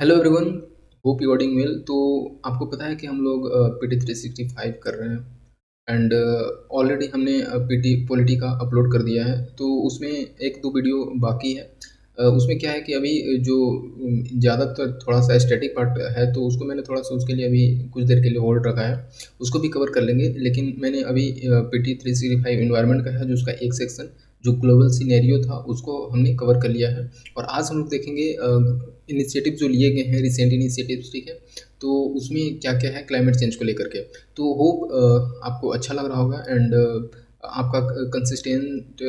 Hello everyone, hope you are well. तो आपको पता है कि हम लोग पीटी 365 कर रहे हैं एंड ऑलरेडी हमने पीटी पॉलिटी का अपलोड कर दिया है। तो उसमें एक दो वीडियो बाकी है। उसमें क्या है कि अभी जो ज़्यादातर थोड़ा सा स्टैटिक पार्ट है तो उसको मैंने थोड़ा सा उसके लिए अभी कुछ देर के लिए होल्ड रखा है। उसको भी कवर कर लेंगे, लेकिन मैंने अभी पीटी 365 इन्वायरमेंट का है जो उसका एक सेक्शन जो ग्लोबल सिनेरियो था उसको हमने कवर कर लिया है। और आज हम लोग देखेंगे इनिशिएटिव जो लिए गए हैं, रिसेंट इनिशिएटिव्स, ठीक है। तो उसमें क्या क्या है क्लाइमेट चेंज को लेकर के। तो होप आपको अच्छा लग रहा होगा एंड आपका कंसिस्टेंट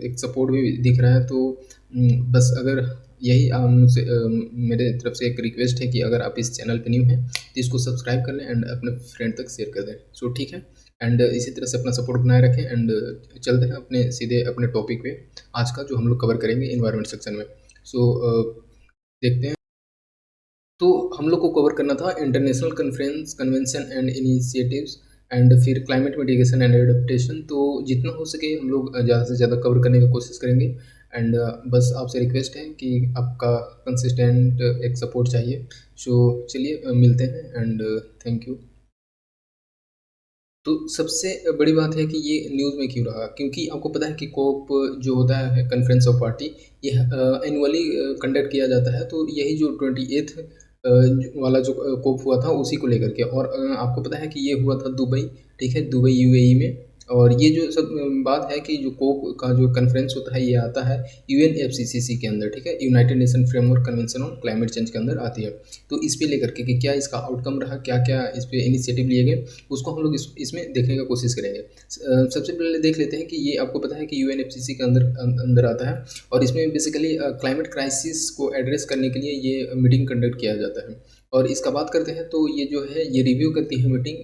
एक सपोर्ट भी दिख रहा है। तो बस अगर यही मुझसे मेरे तरफ से एक रिक्वेस्ट है कि अगर आप इस चैनल पे न्यू हैं तो इसको सब्सक्राइब कर लें एंड अपने फ्रेंड तक शेयर कर दें। सो ठीक है। एंड इसी तरह से अपना सपोर्ट बनाए रखें एंड चलते हैं अपने सीधे अपने टॉपिक पे आज का जो हम लोग कवर करेंगे इन्वायरमेंट सेक्शन में। सो देखते हैं। तो हम लोग को कवर करना था international conference convention and initiatives and फिर क्लाइमेट मिटिगेशन एंड एडेप्टेशन। तो जितना हो सके हम लोग ज़्यादा से ज़्यादा कवर करने की कोशिश करेंगे एंड बस आपसे रिक्वेस्ट है कि आपका कंसिस्टेंट एक सपोर्ट चाहिए। सो चलिए मिलते हैं एंड थैंक यू। तो सबसे बड़ी बात है कि ये न्यूज़ में क्यों रहा, क्योंकि आपको पता है कि कोप जो होता है कॉन्फ्रेंस ऑफ पार्टी, ये एनुअली कंडक्ट किया जाता है। तो यही जो 28th वाला जो कोप हुआ था उसी को लेकर के। और आपको पता है कि ये हुआ था दुबई, ठीक है, दुबई यूएई में। और ये जो सब बात है कि जो कोप का जो कॉन्फ्रेंस होता है ये आता है यूएनएफसीसीसी के अंदर, ठीक है, United nation framework convention on climate change के अंदर आती है। तो इस पे लेकर के कि क्या इसका आउटकम रहा, क्या क्या इस पे इनिशिएटिव लिए गए, उसको हम लोग इसमें देखने का कोशिश करेंगे। सबसे पहले देख लेते हैं कि ये आपको पता है कि यूएनएफसीसी के अंदर अंदर आता है और इसमें बेसिकली क्लाइमेट क्राइसिस को एड्रेस करने के लिए ये मीटिंग कंडक्ट किया जाता है। और इसका बात करते हैं तो ये जो है ये रिव्यू करती है मीटिंग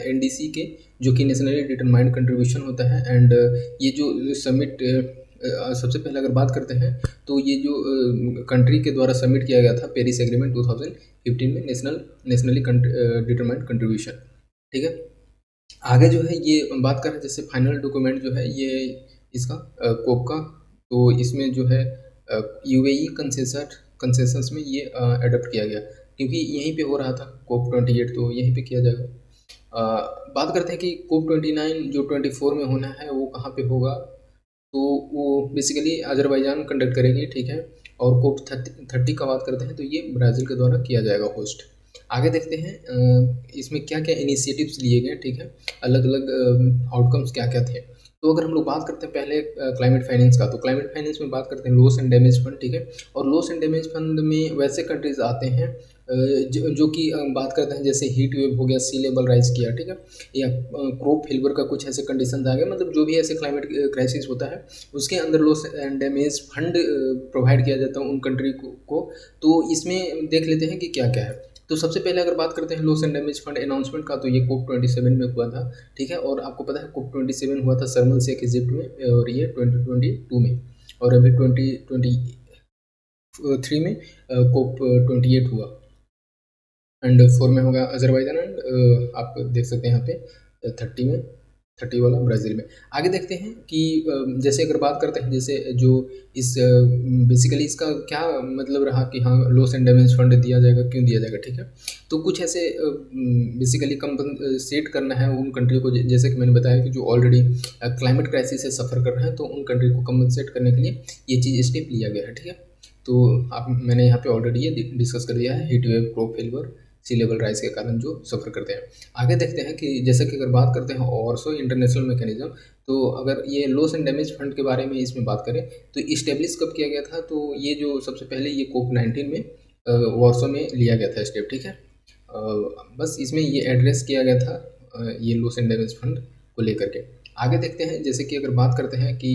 एनडीसी के, जो कि नेशनली डिटरमाइंड कंट्रीब्यूशन होता है। एंड ये जो समिट सबसे पहले अगर बात करते हैं तो ये जो कंट्री के द्वारा सबमिट किया गया था पेरिस एग्रीमेंट 2015 में, नेशनली डिटरमाइंड कंट्रीब्यूशन, ठीक है। आगे जो है ये बात करें जैसे फाइनल डॉक्यूमेंट जो है ये इसका कोप का, तो इसमें जो है यूएई कंसेसस में ये अडॉप्ट किया गया, क्योंकि यहीं पे हो रहा था कोप 28, तो यहीं पे किया जाएगा। बात करते हैं कि कोप 29 जो 24 में होना है वो कहाँ पे होगा। तो वो बेसिकली अजरबैजान कंडक्ट करेगी, ठीक है। और कोप 30 का बात करते हैं तो ये ब्राज़ील के द्वारा किया जाएगा होस्ट। आगे देखते हैं इसमें क्या क्या इनिशिएटिव्स लिए गए, ठीक है, अलग अलग आउटकम्स क्या क्या थे। तो अगर हम लोग बात करते हैं पहले क्लाइमेट फाइनेंस का, तो क्लाइमेट फाइनेंस में बात करते हैं लॉस एंड डैमेज फंड, ठीक है। और लॉस एंड डैमेज फंड में वैसे कंट्रीज आते हैं जो कि बात करते हैं जैसे हीट वेव हो गया, सी लेवल राइज किया, ठीक है, या क्रॉप फेलियर का कुछ ऐसे कंडीशन आ गए, मतलब जो भी ऐसे क्लाइमेट क्राइसिस होता है उसके अंदर loss and damage fund provide किया जाता है उन कंट्री को। तो इसमें देख लेते हैं कि क्या क्या है। तो सबसे पहले अगर बात करते हैं loss and damage fund announcement का, तो ये कोप 27 में हुआ था, ठीक है। और आपको पता है कोप 27 हुआ था शर्म शेख इजिप्ट में, और ये 2022 में। और अभी 2023 में कोप 28 हुआ एंड 4 में होगा अजरबैजान एंड आप देख सकते हैं यहाँ पे 30 में, 30 वाला ब्राज़ील में। आगे देखते हैं कि जैसे अगर बात करते हैं जैसे जो इस बेसिकली इसका क्या मतलब रहा कि हाँ लॉस एंड डैमेज फंड दिया जाएगा, क्यों दिया जाएगा, ठीक है। तो कुछ ऐसे बेसिकली कंपनसेट करना है उन कंट्री को, जैसे कि मैंने बताया कि जो ऑलरेडी क्लाइमेट क्राइसिस से सफ़र कर रहे हैं, तो उन कंट्री को कंपनसेट करने के लिए ये चीज़ स्टेप लिया गया है, ठीक है। तो आप मैंने यहाँ पे ऑलरेडी ये डिस्कस कर दिया है, हीट वेव, क्रॉप फेलियर, सी लेवल राइज के कारण जो सफ़र करते हैं। आगे देखते हैं कि जैसे कि अगर बात करते हैं ऑर्सो इंटरनेशनल मैकेनिज्म, तो अगर ये लॉस एंड डैमेज फंड के बारे में इसमें बात करें तो इस्टेब्लिश कब किया गया था, तो ये जो सबसे पहले ये कोप 19 में वॉर्सो में लिया गया था स्टेप, ठीक है। बस इसमें ये एड्रेस किया गया था ये लॉस एंड डैमेज फंड को लेकर के। आगे देखते हैं जैसे कि अगर बात करते हैं कि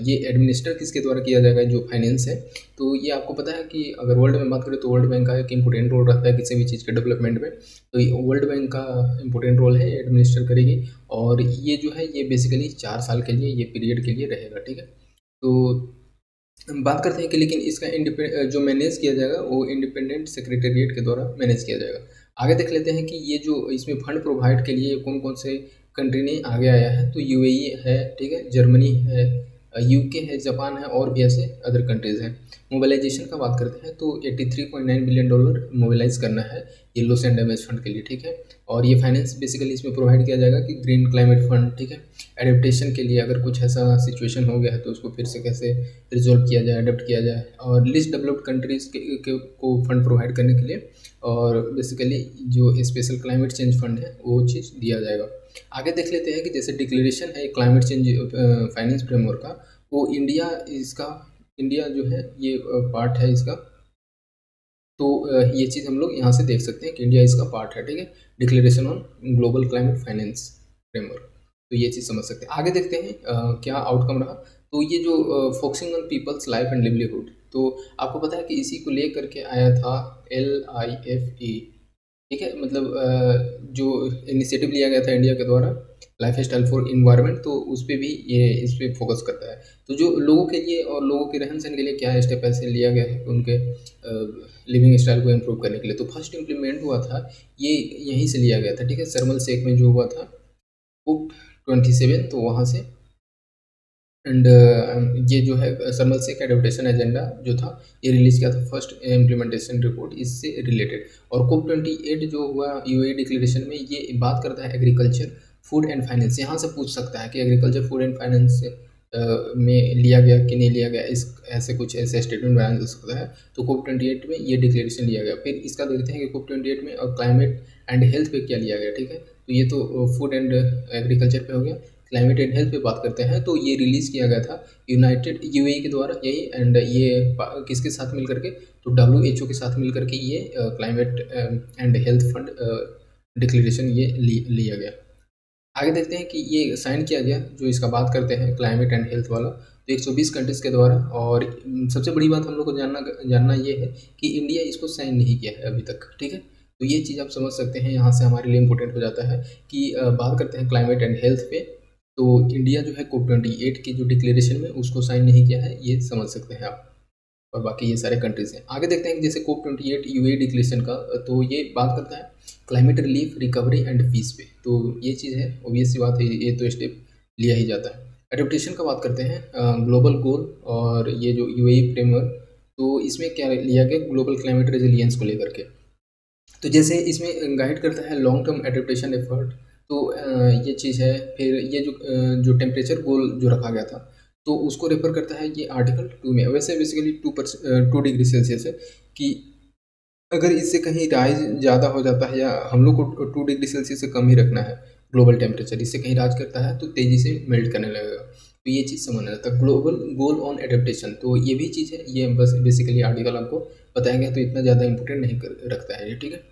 ये एडमिनिस्टर किसके द्वारा किया जाएगा जो फाइनेंस है। तो ये आपको पता है कि अगर वर्ल्ड में बात करें तो वर्ल्ड बैंक का एक इम्पोर्टेंट रोल रहता है किसी भी चीज़ के डेवलपमेंट में। तो ये वर्ल्ड बैंक का इम्पोर्टेंट रोल है, एडमिनिस्टर करेगी। और ये जो है ये बेसिकली 4 साल के लिए ये पीरियड के लिए रहेगा, ठीक है। तो हम बात करते हैं कि लेकिन इसका जो मैनेज किया जाएगा वो इंडिपेंडेंट सेक्रेटेरिएट के द्वारा मैनेज किया जाएगा। आगे देख लेते हैं कि ये जो इसमें फंड प्रोवाइड के लिए कौन कौन से कंट्री ने आगे आया है। तो यूएई है, ठीक है, जर्मनी है, यूके है, जापान है और भी ऐसे अदर कंट्रीज़ हैं। मोबिलाइजेशन का बात करते हैं तो $83.9 बिलियन मोबिलाइज करना है ये लॉस एंड डैमेज फंड के लिए, ठीक है। और ये फाइनेंस बेसिकली इसमें प्रोवाइड किया जाएगा कि ग्रीन क्लाइमेट फंड, ठीक है, एडेप्टेशन के लिए अगर कुछ ऐसा सिचुएशन हो गया है तो उसको फिर से कैसे रिजोल्व किया जाए, अडेप्ट किया जाए, और लिस्ट डेवलप्ड कंट्रीज़ को फंड प्रोवाइड करने के लिए, और बेसिकली जो स्पेशल क्लाइमेट चेंज फंड है वो चीज़ दिया जाएगा। आगे देख लेते हैं कि जैसे डिक्लेरेशन है क्लाइमेट चेंज फाइनेंस फ्रेमवर्क का, वो इंडिया जो है ये पार्ट है इसका। तो ये चीज़ हम लोग यहाँ से देख सकते हैं कि इंडिया इसका पार्ट है, ठीक है, declaration on global climate finance framework. तो ये चीज़ समझ सकते हैं। आगे देखते हैं क्या आउटकम रहा। तो ये जो focusing on people's life and livelihood, तो आपको पता है कि इसी को लेकर के आया था LIFE, ठीक है, मतलब जो इनिशिएटिव लिया गया था इंडिया के द्वारा, लाइफ स्टाइल फॉर इन्वायरमेंट, तो उस पर भी ये इस पर फोकस करता है। तो जो लोगों के लिए और लोगों के रहन सहन के लिए क्या स्टेप ऐसे लिया गया है उनके लिविंग स्टाइल को इम्प्रूव करने के लिए, तो फर्स्ट इम्प्लीमेंट हुआ था ये यहीं से लिया गया था, ठीक है, शर्मल शेख में जो हुआ था COP27, तो वहाँ से। एंड ये जो है शर्मल शेख एडप्टेशन एजेंडा जो था ये रिलीज़ किया था फर्स्ट इम्प्लीमेंटेशन रिपोर्ट इससे रिलेटेड। और COP28 जो हुआ UAE डिक्लेरेशन में, ये बात करता है एग्रीकल्चर, फूड एंड फाइनेंस। यहाँ से पूछ सकता है कि एग्रीकल्चर, फूड एंड फाइनेंस में लिया गया कि नहीं लिया गया, इस ऐसे कुछ ऐसे स्टेटमेंट बनाया जा सकता है। तो COP28 में ये डिक्लेरेशन लिया गया। फिर इसका देखते हैं कि COP28 में क्लाइमेट एंड हेल्थ पे क्या लिया गया, ठीक है। तो ये तो फूड एंड एग्रीकल्चर पे हो गया। क्लाइमेट एंड हेल्थ पे बात करते हैं तो ये रिलीज़ किया गया था यूनाइटेड UAE के द्वारा यही, एंड ये किसके साथ मिल करके, तो WHO के साथ मिल करके ये climate and health fund declaration ये लिया गया। आगे देखते हैं कि ये साइन किया गया, जो इसका बात करते हैं क्लाइमेट एंड हेल्थ वाला, तो 120 कंट्रीज़ के द्वारा। और सबसे बड़ी बात हम लोग को जानना ये है कि इंडिया इसको साइन नहीं किया है अभी तक, ठीक है। तो ये चीज़ आप समझ सकते हैं, यहाँ से हमारे लिए इम्पोर्टेंट हो जाता है कि बात करते हैं क्लाइमेट एंड हेल्थ पे, तो इंडिया जो है COP28 की जो डिक्लेरेशन में उसको साइन नहीं किया है, ये समझ सकते हैं आप। और बाकी ये सारे कंट्रीज़ हैं। आगे देखते हैं कि जैसे COP28 UAE डिक्लेरेशन का, तो ये बात करता है climate relief, recovery and peace पे। तो ये चीज़ है, ऑब्वियस सी बात है, ये तो स्टेप लिया ही जाता है। एडप्टेशन का बात करते हैं ग्लोबल गोल, और ये जो UAE फ्रेमवर्क, तो इसमें क्या लिया गया, ग्लोबल क्लाइमेट रेजिलियंस को लेकर के। तो जैसे इसमें गाइड करता है लॉन्ग टर्म एडेप्टेशन एफर्ट, तो ये चीज़ है। फिर ये जो टेम्परेचर गोल जो रखा गया था, तो उसको रेफर करता है ये आर्टिकल 2 में। वैसे बेसिकली 2 डिग्री सेल्सियस है कि अगर इससे कहीं राइज ज़्यादा हो जाता है, या हम लोग को 2 डिग्री सेल्सियस से कम ही रखना है ग्लोबल टेम्परेचर, इससे कहीं राज करता है तो तेज़ी से मेल्ट करने लगेगा। तो ये चीज़ समझना था ग्लोबल गोल ऑन एडेप्टेशन, तो ये भी चीज़ है, ये बस बेसिकली आर्टिकल आपको बताया गया, तो इतना ज़्यादा इंपॉर्टेंट नहीं रखता है ये, ठीक है।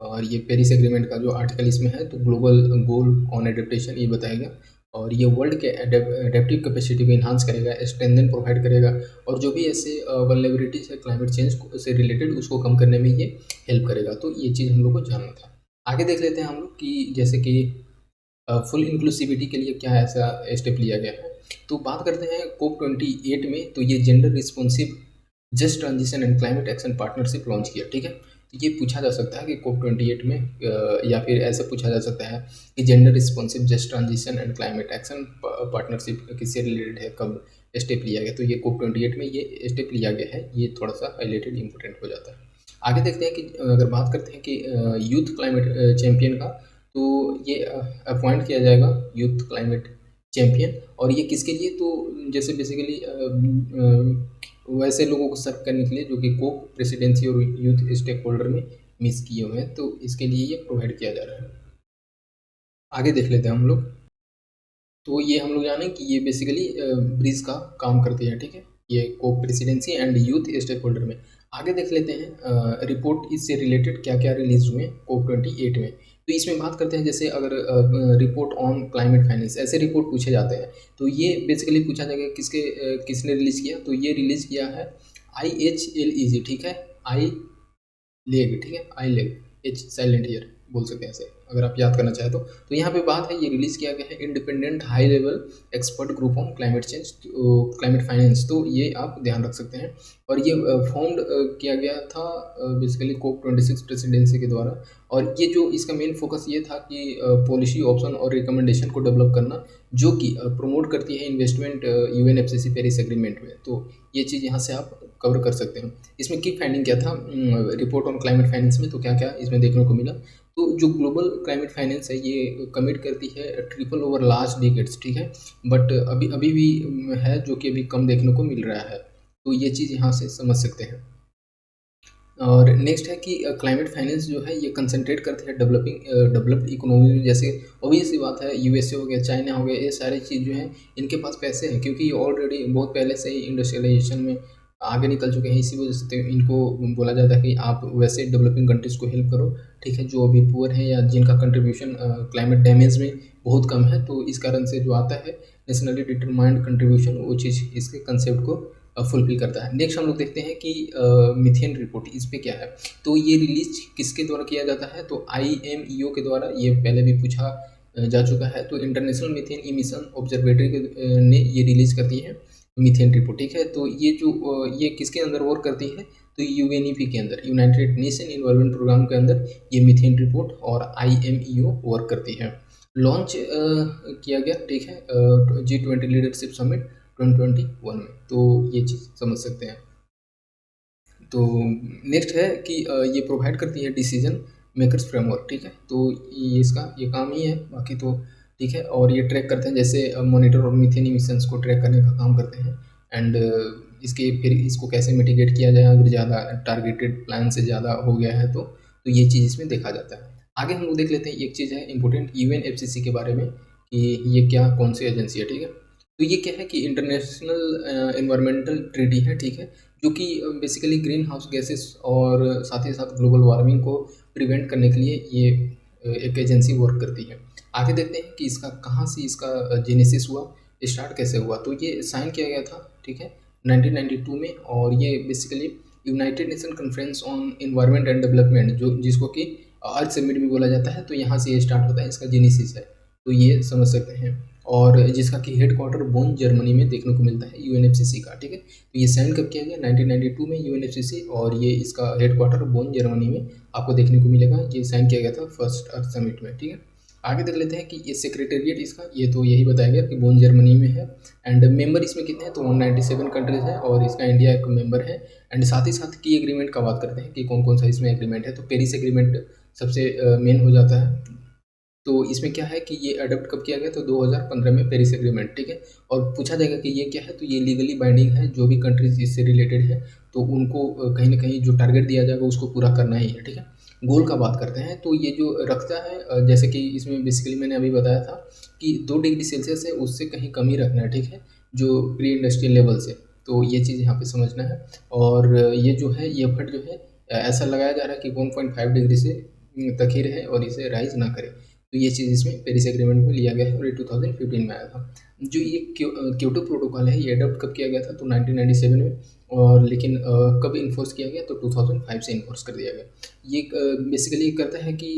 और ये पेरिस एग्रीमेंट का जो आर्टिकल इसमें है, तो ग्लोबल गोल ऑन एडेप्टेशन ये बताएगा। और ये वर्ल्ड के एडेप्टिव कैपेसिटी को इन्हांस करेगा, स्ट्रेंथन प्रोवाइड करेगा, और जो भी ऐसे वल्नरेबिलिटीज है क्लाइमेट चेंज से रिलेटेड उसको कम करने में ये हेल्प करेगा। तो ये चीज़ हम लोग को जानना था। आगे देख लेते हैं हम लोग कि जैसे कि फुल इंक्लूसिविटी के लिए क्या ऐसा स्टेप लिया गया है। तो बात करते हैं COP28 में, तो ये gender responsive just transition and climate action partnership launch किया, ठीक है। तो ये पूछा जा सकता है कि COP28 में या फिर ऐसे पूछा जा सकता है कि gender responsive just transition and climate action partnership किससे रिलेटेड है, कब स्टेप लिया गया। तो ये COP28 में ये स्टेप लिया गया है, ये थोड़ा सा हाईलाइटेड इंपॉर्टेंट हो जाता है। आगे देखते हैं कि अगर बात करते हैं कि यूथ क्लाइमेट चैम्पियन का, तो ये अपॉइंट किया जाएगा यूथ क्लाइमेट चैम्पियन। और ये किसके लिए, तो जैसे बेसिकली वैसे लोगों को सर्व करने के लिए जो कि कोप प्रेसिडेंसी और यूथ स्टेक होल्डर में मिस किए हुए हैं, तो इसके लिए ये प्रोवाइड किया जा रहा है। आगे देख लेते हैं हम लोग। तो ये हम लोग जाने कि ये बेसिकली ब्रिज का काम करती है, ठीक है, ये COP presidency and youth stakeholder में। आगे देख लेते हैं रिपोर्ट इससे रिलेटेड क्या क्या रिलीज हुए COP28 में। तो इसमें बात करते हैं जैसे अगर रिपोर्ट ऑन क्लाइमेट फाइनेंस, ऐसे रिपोर्ट पूछे जाते हैं, तो ये बेसिकली पूछा जाएगा किसने रिलीज़ किया। तो ये रिलीज़ किया है IHLEG, ठीक है, आई लेग, ठीक है, आई लेग, एच साइलेंट ईयर बोल सकते हैं ऐसे, अगर आप याद करना चाहें तो यहाँ पे बात है, ये रिलीज़ किया गया है independent high level expert group on climate change, climate finance, तो ये आप ध्यान रख सकते हैं। और ये फॉर्म्ड किया गया था बेसिकली COP26 प्रेसिडेंसी के द्वारा। और ये जो इसका मेन फोकस ये था कि पॉलिसी ऑप्शन और रिकमेंडेशन को डेवलप करना जो कि प्रमोट करती है इन्वेस्टमेंट यूएनएफसीसी पेरिस एग्रीमेंट में। तो ये चीज़ यहाँ से आप कवर कर सकते हैं। इसमें की फाइंडिंग क्या था रिपोर्ट ऑन क्लाइमेट फाइनेंस में, तो क्या क्या इसमें देखने को मिला। तो जो ग्लोबल क्लाइमेट फाइनेंस है ये कमिट करती है ट्रिपल ओवर लास्ट डिकेड्स, ठीक है, बट अभी अभी भी है जो कि अभी कम देखने को मिल रहा है। तो ये चीज़ यहाँ से समझ सकते हैं। और नेक्स्ट है कि क्लाइमेट फाइनेंस जो है ये कंसंट्रेट करते हैं डेवलप्ड इकोनॉमी में। जैसे ऑब्वियस सी बात है, यूएसए हो गया, चाइना हो गया, ये सारी चीज़ जो है इनके पास पैसे हैं, क्योंकि ये ऑलरेडी बहुत पहले से ही इंडस्ट्रियलाइजेशन में आगे निकल चुके हैं। इसी वजह से तो इनको बोला जाता है कि आप वैसे डेवलपिंग कंट्रीज़ को हेल्प करो, ठीक है, जो अभी पुअर है या जिनका कंट्रीब्यूशन क्लाइमेट डैमेज में बहुत कम है। तो इस कारण से जो आता है नेशनली डिटरमाइंड कंट्रीब्यूशन, वो चीज़ इसके कंसेप्ट को फुलफिल करता है। नेक्स्ट हम लोग देखते हैं कि मीथेन रिपोर्ट इस पे क्या है। तो ये रिलीज किसके द्वारा किया जाता है, तो IMEO के द्वारा। ये पहले भी पूछा जा चुका है। तो इंटरनेशनल मीथेन इमिशन ऑब्जर्वेटरी ने ये रिलीज करती है मीथेन रिपोर्ट, ठीक है। तो ये जो ये किसके अंदर वर्क करती है, तो UNEP के अंदर, यूनाइटेड नेशन इन्वायरमेंट प्रोग्राम के अंदर ये मीथेन रिपोर्ट और IMEO वर्क करती है। लॉन्च किया गया, ठीक है, G20 लीडरशिप समिट 2021 में। तो ये चीज़ समझ सकते हैं। तो नेक्स्ट है कि ये प्रोवाइड करती है डिसीजन मेकर्स फ्रेमवर्क, ठीक है। तो ये इसका ये काम ही है, बाकी तो ठीक है। और ये ट्रैक करते हैं, जैसे मॉनिटर और मीथेन इमिशंस को ट्रैक करने का काम करते हैं। एंड इसके फिर इसको कैसे मिटिगेट किया जाए अगर ज़्यादा टारगेटेड प्लान से ज़्यादा हो गया है तो ये चीज़ इसमें देखा जाता है। आगे हम लोग देख लेते हैं, एक चीज़ है इंपॉर्टेंट UNFCCC के बारे में कि ये क्या कौन सी एजेंसी है, ठीक है। तो ये क्या है कि इंटरनेशनल एनवायरमेंटल ट्रीटी है, ठीक है, जो कि बेसिकली ग्रीन हाउस गैसेस और साथ ही साथ ग्लोबल वार्मिंग को प्रिवेंट करने के लिए ये एक एजेंसी वर्क करती है। आगे देखते हैं कि इसका कहाँ से इसका जेनेसिस हुआ, स्टार्ट कैसे हुआ। तो ये साइन किया गया था, ठीक है, 1992 में। और ये basically United nation conference on environment and development, जो जिसको कि अर्थ समिट भी बोला जाता है, तो यहाँ से ये स्टार्ट होता है, इसका जेनेसिस है। तो ये समझ सकते हैं। और जिसका कि हेड क्वार्टर बोन जर्मनी में देखने को मिलता है UNFCCC का, ठीक है। तो ये साइन कब किया गया, 1992 में UNFCCC, और ये इसका हेड क्वार्टर बोन जर्मनी में आपको देखने को मिलेगा। ये साइन किया गया था फर्स्ट अर्थ समिट में, ठीक है। आगे देख लेते हैं कि ये सेक्रेटेरिएट इसका, ये तो यही बताया गया कि बोन जर्मनी में है। एंड मेंबर इसमें कितने हैं, तो 197 कंट्रीज है, और इसका इंडिया एक मेंबर है। एंड साथ ही साथ की एग्रीमेंट का बात करते हैं कि कौन कौन सा इसमें एग्रीमेंट है। तो पेरिस एग्रीमेंट सबसे मेन हो जाता है। तो इसमें क्या है कि ये अडॉप्ट कब किया गया, तो 2015 में पेरिस एग्रीमेंट, ठीक है। और पूछा जाएगा कि ये क्या है, तो ये लीगली बाइंडिंग है। जो भी कंट्रीज इससे रिलेटेड है तो उनको कहीं ना कहीं जो टारगेट दिया जाएगा उसको पूरा करना ही है, ठीक है। गोल का बात करते हैं, तो ये जो रखता है जैसे कि इसमें बेसिकली मैंने अभी बताया था कि 2 डिग्री सेल्सियस है, उससे कहीं कम ही रखना है, ठीक है, जो प्री इंडस्ट्रियल लेवल से। तो ये चीज़ यहाँ पे समझना है। और ये जो है ये एफर्ट जो है ऐसा लगाया जा रहा है कि 1.5 डिग्री से तक ही रहे और इसे राइज ना करे। तो ये चीज़ इसमें पेरिस एग्रीमेंट में लिया गया है, और ये 2015 में आया था। जो ये क्योटो प्रोटोकॉल है ये अडॉप्ट कब किया गया था, तो 1997 में। और लेकिन कब इन्फोर्स किया गया, तो 2005 से इन्फोर्स कर दिया गया। ये बेसिकली करता है कि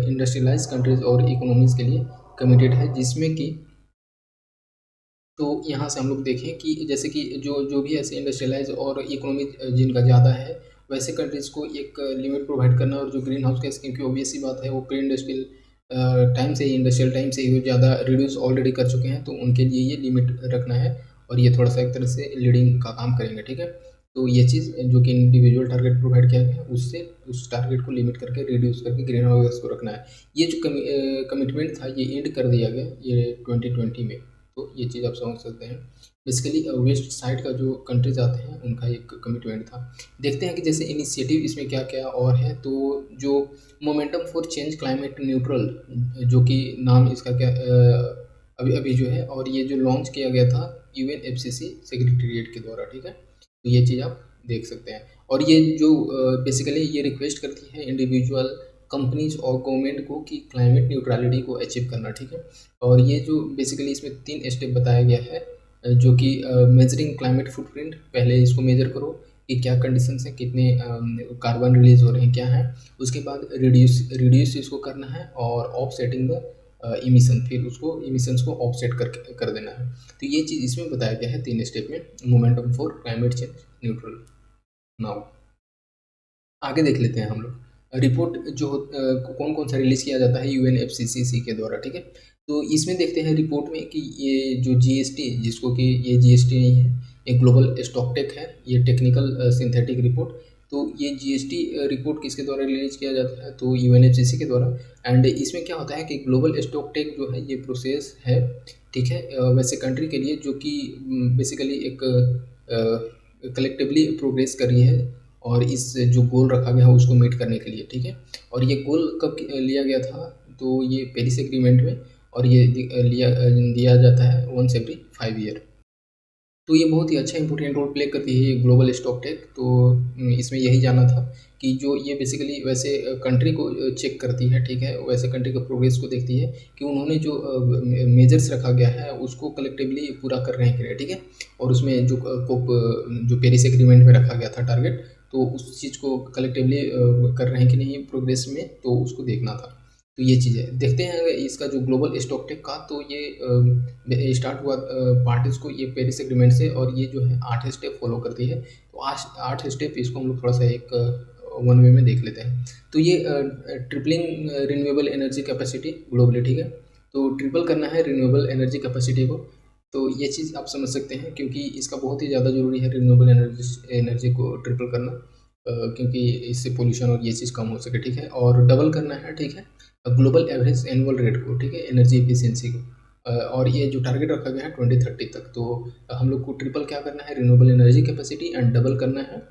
इंडस्ट्रियलाइज कंट्रीज और इकोनॉमीज़ के लिए कमिटेड है, जिसमें कि तो यहाँ से हम लोग देखें कि जैसे कि जो जो भी ऐसे इंडस्ट्रियलाइज और इकोनॉमी जिनका ज़्यादा है, वैसे कंट्रीज़ को एक लिमिट प्रोवाइड करना। और जो ग्रीन हाउस गैस, क्योंकि ऑब्वियस सी बात है वो प्री इंडस्ट्रियल टाइम से ही, इंडस्ट्रियल टाइम से ही वो ज़्यादा रिड्यूस ऑलरेडी कर चुके हैं, तो उनके लिए ये लिमिट रखना है। और ये थोड़ा सा एक तरह से लीडिंग का काम करेंगे, ठीक है। तो ये चीज़ जो कि इंडिविजुअल टारगेट प्रोवाइड किया गया है, उससे उस टारगेट को लिमिट करके रिड्यूस करके ग्रीन हाउस गैस को रखना है। ये जो कमिटमेंट था ये एंड कर दिया गया ये 2020 में। तो ये चीज़ आप समझ सकते हैं। बेसिकली वेस्ट साइड का जो कंट्रीज आते हैं उनका एक कमिटमेंट था। देखते हैं कि जैसे इनिशिएटिव इसमें क्या क्या और है। तो जो momentum for change climate neutral, जो कि नाम इसका क्या अभी अभी जो है, और ये जो लॉन्च किया गया था UNFCCC सेक्रेटेरिएट के द्वारा, ठीक है। तो ये चीज़ आप देख सकते हैं। और ये जो बेसिकली ये रिक्वेस्ट करती है इंडिविजुअल कंपनीज और गवर्नमेंट को कि क्लाइमेट न्यूट्रलिटी को अचीव करना, ठीक है। और ये जो बेसिकली इसमें 3 स्टेप बताया गया है, जो कि मेजरिंग क्लाइमेट फुटप्रिंट, पहले इसको मेजर करो कि क्या कंडीशंस हैं, कितने कार्बन रिलीज हो रहे हैं, क्या है। उसके बाद रिड्यूस इसको करना है, और ऑफसेटिंग द इमिशन, फिर उसको इमिशंस को ऑफसेट कर देना है। तो ये चीज़ इसमें बताया गया है 3 स्टेप में, momentum for climate change neutral. Now आगे देख लेते हैं हम लोग रिपोर्ट जो कौन कौन सा रिलीज़ किया जाता है UNFCCC के द्वारा, ठीक है। तो इसमें देखते हैं रिपोर्ट में कि ये जो जीएसटी, जिसको कि ये जीएसटी नहीं है, ये ग्लोबल स्टॉकटेक है, ये टेक्निकल सिंथेटिक रिपोर्ट। तो ये जीएसटी रिपोर्ट किसके द्वारा रिलीज किया जाता है, तो यूएनएफसीसी के द्वारा। एंड इसमें क्या होता है कि ग्लोबल स्टॉकटेक जो है ये प्रोसेस है, ठीक है, वैसे कंट्री के लिए जो कि बेसिकली एक कलेक्टिवली प्रोग्रेस कर रही है और इस जो गोल रखा गया है उसको मीट करने के लिए, ठीक है। और ये गोल कब लिया गया था, तो ये पेरिस एग्रीमेंट में, और ये दिया जाता है वंस एवरी 5 ईयर। तो ये बहुत ही अच्छा इंपॉर्टेंट रोल प्ले करती है ये ग्लोबल स्टॉकटेक। तो इसमें यही जाना था कि जो ये बेसिकली वैसे कंट्री को चेक करती है, ठीक है, वैसे कंट्री के प्रोग्रेस को देखती है कि उन्होंने जो मेजर्स रखा गया है उसको कलेक्टिवली पूरा कर रहे हैं कि नहीं, ठीक है। और उसमें जो कोप जो पेरिस एग्रीमेंट में रखा गया था टारगेट, तो उस चीज़ को कलेक्टिवली कर रहे हैं कि नहीं प्रोग्रेस में, तो उसको देखना था। तो ये चीज़ें देखते हैं इसका जो ग्लोबल स्टॉकटेक का, तो ये स्टार्ट हुआ पार्टीज को ये पेरिस एग्रीमेंट से, और ये जो है 8 स्टेप फॉलो करती है। तो 8 स्टेप, इसको हम लोग थोड़ा सा एक वन वे में देख लेते हैं। तो ये tripling renewable energy capacity globally, ठीक है। तो ट्रिपल करना है रिन्यूएबल एनर्जी कैपेसिटी को। तो ये चीज़ आप समझ सकते हैं क्योंकि इसका बहुत ही ज़्यादा ज़रूरी है रिन्यूएबल एनर्जी को ट्रिपल करना, क्योंकि इससे पोल्यूशन और ये चीज़ कम हो सके, ठीक है। और डबल करना है, ठीक है, ग्लोबल एवरेज एनुअल रेट को, ठीक है, एनर्जी एफिशिएंसी को। और ये जो टारगेट रखा गया है 2030 तक, तो हम लोग को ट्रिपल क्या करना है, renewable energy capacity, and double करना है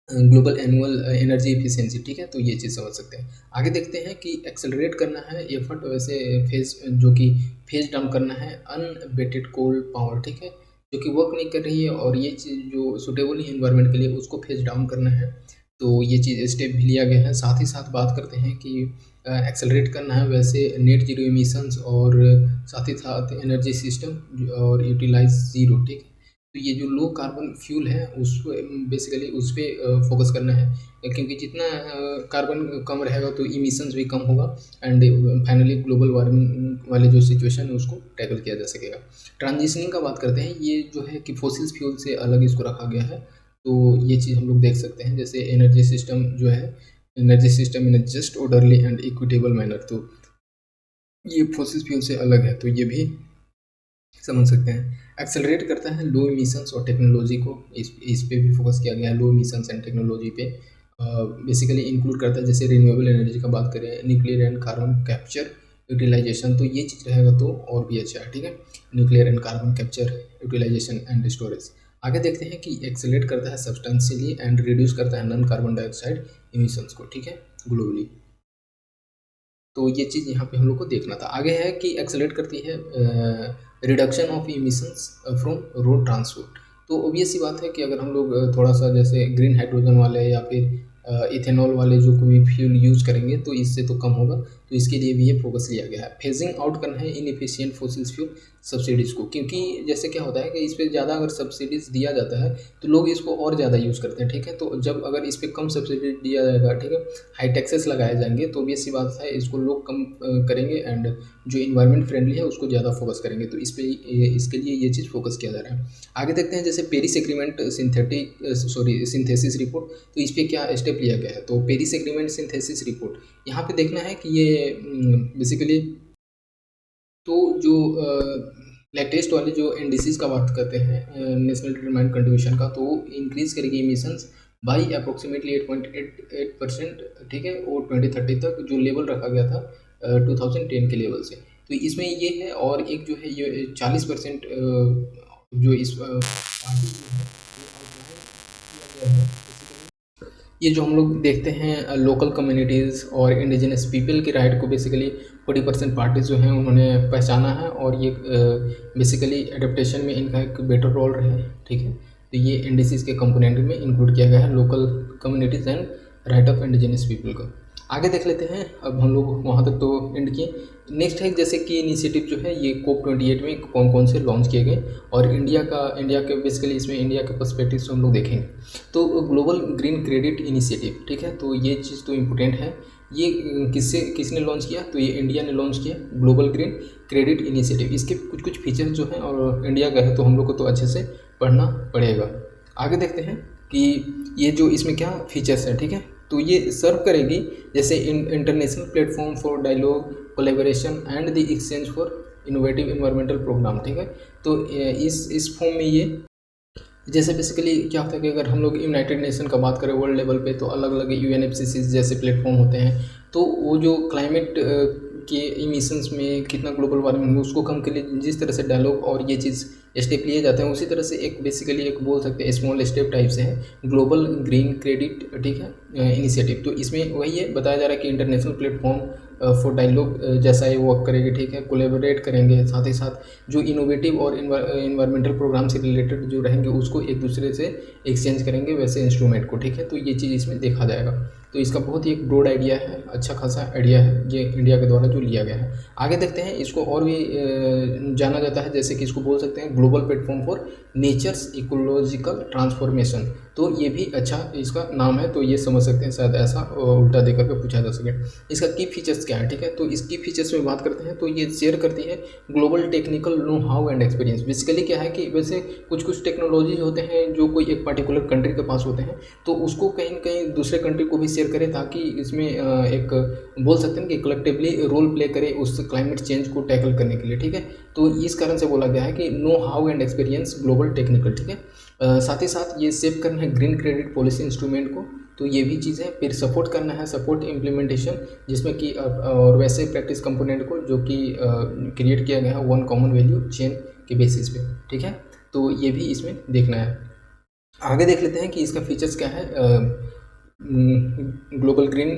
ग्लोबल एनुअल एनर्जी एफिशिएंसी, ठीक है। तो ये चीज़ समझ सकते हैं। आगे देखते हैं कि एक्सेलरेट करना है एफर्ट, वैसे फेज जो कि फेज डाउन करना है अनअबेटेड कोल पावर, ठीक है, जो कि वर्क नहीं कर रही है, और ये चीज़ जो सुटेबल नहीं है इन्वायरमेंट के लिए, उसको फेज डाउन करना है। तो ये चीज़ स्टेप भी लिया गया है। साथ ही साथ बात करते हैं कि एक्सेलरेट करना है वैसे नेट जीरो एमिशंस, और साथ ही साथ एनर्जी सिस्टम और यूटिलाइज ज़ीरो, ठीक है। तो ये जो लो कार्बन फ्यूल है उस बेसिकली उस पर फोकस करना है, क्योंकि जितना कार्बन कम रहेगा तो इमिशंस भी कम होगा, एंड फाइनली ग्लोबल वार्मिंग वाले जो सिचुएशन है उसको टैकल किया जा सकेगा। ट्रांजिशनिंग का बात करते हैं, ये जो है कि फोसिल फ्यूल से अलग इसको रखा गया है। तो ये चीज़ हम लोग देख सकते हैं, जैसे एनर्जी सिस्टम जो है, energy system in just orderly and equitable manner, तो ये फोसिल फ्यूल से अलग है, तो ये भी समझ सकते हैं। एक्सेलरेट करता है लो इमिशंस और टेक्नोलॉजी को, इस पे भी फोकस किया गया है, लो इमिशंस एंड टेक्नोलॉजी पे। बेसिकली इंक्लूड करता है, जैसे रिन्यूएबल एनर्जी का बात करें, nuclear and carbon capture utilisation, तो ये चीज़ रहेगा तो और भी अच्छा है, ठीक है, nuclear and carbon capture utilisation and storage. आगे देखते हैं कि एक्सेलरेट करता है सब्सटेंशियली एंड रिड्यूस करता है नॉन कार्बन डाइऑक्साइड इमिशंस को, ठीक है, ग्लोबली। तो ये चीज़ यहाँ पे हम लोग को देखना था। आगे है कि एक्सेलरेट करती है reduction of emissions from road transport. तो ऑब्वियस सी बात है कि अगर हम लोग थोड़ा सा जैसे ग्रीन हाइड्रोजन वाले या फिर इथेनॉल वाले जो कोई फ्यूल यूज़ करेंगे तो इससे तो कम होगा, तो इसके लिए भी ये फोकस लिया गया है। फेजिंग आउट करना है इनएफिशिएंट फॉसिल फ्यूल सब्सिडीज़ को, क्योंकि जैसे क्या होता है कि इस पर ज़्यादा अगर सब्सिडीज़ दिया जाता है तो लोग इसको और ज़्यादा यूज़ करते हैं, ठीक है। तो जब अगर इस पर कम सब्सिडी दिया जाएगा, ठीक है, हाई टैक्सेस लगाए जाएंगे, तो ऑब्वियस सी बात है इसको लोग कम करेंगे, एंड जो इन्वायरमेंट फ्रेंडली है उसको ज़्यादा फोकस करेंगे। तो इसके लिए ये चीज़ फोकस किया जा रहा है। आगे देखते हैं जैसे पेरिस एग्रीमेंट सिंथेसिस रिपोर्ट, तो इस पर क्या स्टेप लिया गया है। तो पेरिस एग्रीमेंट सिंथेसिस रिपोर्ट यहाँ पे देखना है कि ये बेसिकली तो जो लेटेस्ट वाले जो इंडिसेस का बात करते हैं नेशनल डिटरमाइंड कंट्रीब्यूशन का, तो इंक्रीज करेगी इमिशंस बाई अप्रोक्सीमेटली 8.8%, ठीक है, और 2030 तक जो लेवल रखा गया था 2010 के लेवल से। तो इसमें ये है, और एक जो है ये 40% जो इस पार्टी जो है ये आउटलाइन किया गया है। ये जो हम लोग देखते हैं लोकल कम्युनिटीज़ और इंडिजिनस पीपल के राइट को बेसिकली 40% पार्टीज जो हैं उन्होंने पहचाना है, और ये बेसिकली एडेप्टेशन में इनका एक बेटर रोल रहे, ठीक है। तो ये इंडिसीज के कंपोनेंट में इंक्लूड किया गया है local communities and right of indigenous people को। आगे देख लेते हैं, अब हम लोग वहाँ तक तो एंड किए। नेक्स्ट है जैसे कि इनिशिएटिव जो है ये COP28 में कौन कौन से लॉन्च किए गए, और इंडिया के बेसिकली इसमें इंडिया के पर्सपेक्टिव से हम लोग देखेंगे। तो ग्लोबल ग्रीन क्रेडिट इनिशिएटिव, ठीक है, तो ये चीज़ तो इम्पोर्टेंट है। ये किसने लॉन्च किया, तो ये इंडिया ने लॉन्च किया ग्लोबल ग्रीन क्रेडिट इनिशिएटिव। इसके कुछ कुछ फीचर्स जो हैं, और इंडिया का है तो हम लोग को तो अच्छे से पढ़ना पड़ेगा। आगे देखते हैं कि ये जो इसमें क्या फीचर्स हैं, ठीक है। तो ये सर्व करेगी जैसे international platform for dialogue collaboration and the exchange for innovative environmental programme, ठीक है। तो इस फॉर्म में ये जैसे बेसिकली क्या होता है कि अगर हम लोग यूनाइटेड नेशन का बात करें वर्ल्ड लेवल पे, तो अलग अलग यूएनएफसीसी जैसे प्लेटफॉर्म होते हैं। तो वो जो क्लाइमेट के इमिशंस में कितना ग्लोबल वार्मिंग है उसको कम के लिए जिस तरह से डायलॉग और ये चीज़ स्टेप लिए जाते हैं, उसी तरह से एक बेसिकली एक बोल सकते हैं स्मॉल स्टेप टाइप से है ग्लोबल ग्रीन क्रेडिट, ठीक है, इनिशिएटिव। तो इसमें वही है बताया जा रहा है कि इंटरनेशनल प्लेटफॉर्म फॉर डायलॉग जैसा ये वर्क करेगी, ठीक है, कोलेबोरेट करेंगे, साथ ही साथ जो इनोवेटिव और इन्वायरमेंटल प्रोग्राम से रिलेटेड जो रहेंगे उसको एक दूसरे से एक्सचेंज करेंगे वैसे इंस्ट्रूमेंट को, ठीक है। तो ये चीज़ इसमें देखा जाएगा। तो इसका बहुत ही एक ब्रॉड आइडिया है, अच्छा खासा आइडिया है ये इंडिया के द्वारा जो लिया गया है। आगे देखते हैं इसको और भी जाना जाता है, जैसे कि इसको बोल सकते हैं global platform for nature's ecological transformation. तो ये भी अच्छा इसका नाम है, तो ये समझ सकते हैं, शायद ऐसा उल्टा दे करके पूछा जा सके। इसका की फीचर्स क्या है, ठीक है। तो इस की फीचर्स में बात करते हैं तो ये शेयर करती है global technical know how and experience. Basically क्या है कि वैसे कुछ कुछ टेक्नोलॉजी होते हैं जो कोई एक पर्टिकुलर कंट्री के पास होते हैं, तो उसको कहीं न कहीं दूसरे कंट्री को भी शेयर करें, ताकि इसमें एक बोल सकते हैं कि कलेक्टिवली रोल प्ले करे उस क्लाइमेट चेंज को टैकल करने के लिए, ठीक है। तो इस कारण से बोला गया है कि know how and experience global technical, ठीक है। साथ ही साथ ये सेव करना है ग्रीन क्रेडिट पॉलिसी इंस्ट्रूमेंट को, तो ये भी चीज़ है। फिर सपोर्ट करना है सपोर्ट इम्प्लीमेंटेशन, जिसमें कि और वैसे प्रैक्टिस कंपोनेंट को जो कि क्रिएट किया गया है वन कॉमन वैल्यू चेन के बेसिस पे, ठीक है। तो ये भी इसमें देखना है। आगे देख लेते हैं कि इसका फीचर्स क्या है ग्लोबल ग्रीन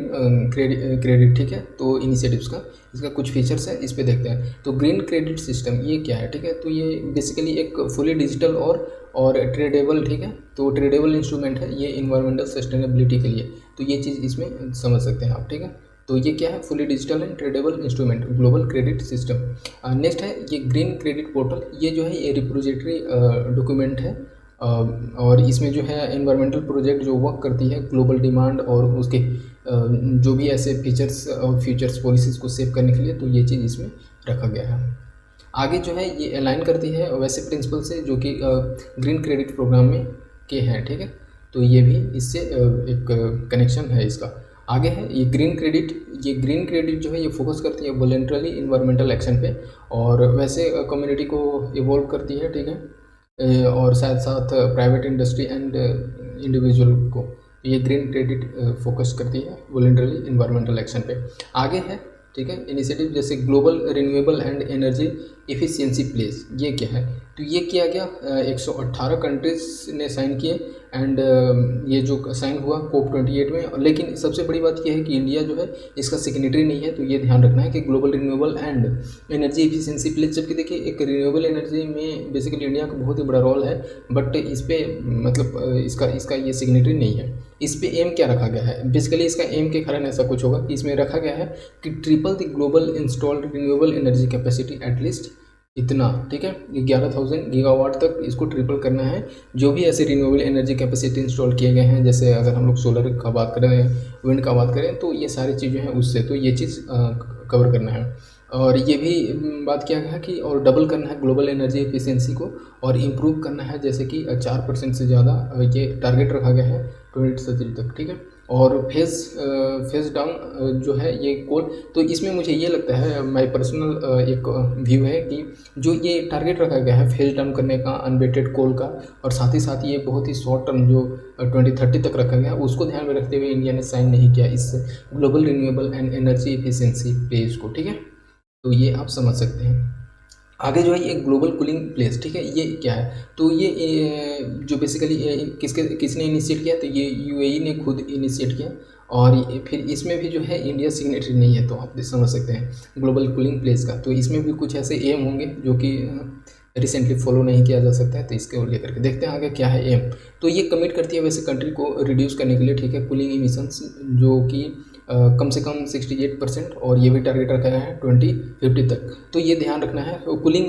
क्रेडिट, ठीक है। तो इनिशिएटिव्स का इसका कुछ फीचर्स है, इस पे देखते हैं। तो ग्रीन क्रेडिट सिस्टम ये क्या है, ठीक है। तो ये बेसिकली एक फुली डिजिटल और ट्रेडेबल, ठीक है। तो ट्रेडेबल इंस्ट्रूमेंट है ये इन्वायरमेंटल सस्टेनेबिलिटी के लिए, तो ये चीज़ इसमें समझ सकते हैं आप, ठीक है। तो ये क्या है fully digital and tradable instrument global credit system. Next है ये ग्रीन क्रेडिट पोर्टल, ये जो है ये रिपोजिटरी डॉक्यूमेंट है, और इसमें जो है एनवायरमेंटल प्रोजेक्ट जो वर्क करती है ग्लोबल डिमांड और उसके जो भी ऐसे फीचर्स और फ्यूचर्स पॉलिसीज़ को सेव करने के लिए, तो ये चीज़ इसमें रखा गया है। आगे जो है ये अलाइन करती है वैसे प्रिंसिपल से जो कि ग्रीन क्रेडिट प्रोग्राम में के हैं, ठीक है। तो ये भी इससे एक कनेक्शन है इसका। आगे है ये ग्रीन क्रेडिट जो है ये फोकस करती है वॉलंटरी इन्वायरमेंटल एक्शन पे, और वैसे कम्युनिटी को इवॉल्व करती है, ठीक है, और साथ साथ प्राइवेट इंडस्ट्री एंड इंडिविजुअल को ये ग्रीन क्रेडिट फोकस करती है वॉलंटरी इन्वायरमेंटल एक्शन पे। आगे है, ठीक है, इनिशिएटिव जैसे global renewable and energy efficiency place, ये क्या है। तो ये किया गया 118 कंट्रीज ने साइन किए, एंड ये जो साइन हुआ COP28 में। लेकिन सबसे बड़ी बात यह है कि इंडिया जो है इसका सिग्नेटरी नहीं है, तो ये ध्यान रखना है कि global renewable and energy efficiency place. जबकि देखिए एक रिन्यूएबल एनर्जी में बेसिकली इंडिया का बहुत ही बड़ा रोल है, बट इस पर मतलब इसका ये सिग्नेटरी नहीं है। इस पे एम क्या रखा गया है, बेसिकली इसका एम के कारण ऐसा कुछ होगा कि इसमें रखा गया है कि triple the global installed renewable energy capacity at least इतना, ठीक है, 11,000 गीगावाट तक इसको ट्रिपल करना है। जो भी ऐसे रिन्यूएबल एनर्जी कैपेसिटी इंस्टॉल किए गए हैं, जैसे अगर हम लोग सोलर का बात करें, विंड का बात करें, तो ये सारी चीज़ें हैं उससे, तो ये चीज़ कवर करना है। और ये भी बात किया गया है कि और डबल करना है ग्लोबल एनर्जी एफिशिएंसी को, और इम्प्रूव करना है, जैसे कि 4% से ज़्यादा ये टारगेट रखा गया है 2030 तक, ठीक है। और फेज डाउन जो है ये कोल, तो इसमें मुझे ये लगता है, माय पर्सनल एक व्यू है कि जो ये टारगेट रखा गया है फेज डाउन करने का अनवेटेड कोल का, और साथ ही साथ ये बहुत ही शॉर्ट टर्म जो 2030 तक रखा गया है, उसको ध्यान में रखते हुए इंडिया ने साइन नहीं किया इस global renewable and energy efficiency page को, ठीक है। तो ये आप समझ सकते हैं। आगे जो है ये ग्लोबल कूलिंग प्लेस, ठीक है, ये क्या है। तो ये जो बेसिकली किसने इनिशिएट किया, तो ये यूएई ने खुद इनिशिएट किया, और फिर इसमें भी जो है इंडिया सिग्नेटरी नहीं है, तो आप समझ सकते हैं ग्लोबल कूलिंग प्लेस का। तो इसमें भी कुछ ऐसे एम होंगे जो कि रिसेंटली फॉलो नहीं किया जा सकता है, तो इसके लेकर के देखते हैं आगे क्या है एम। तो ये कमिट करती है वैसे कंट्री को रिड्यूस करने के लिए, ठीक है, कूलिंग इमिशंस जो कि कम से कम 68%, और ये भी टारगेट रखा गया है 2050 तक। तो ये ध्यान रखना है। कूलिंग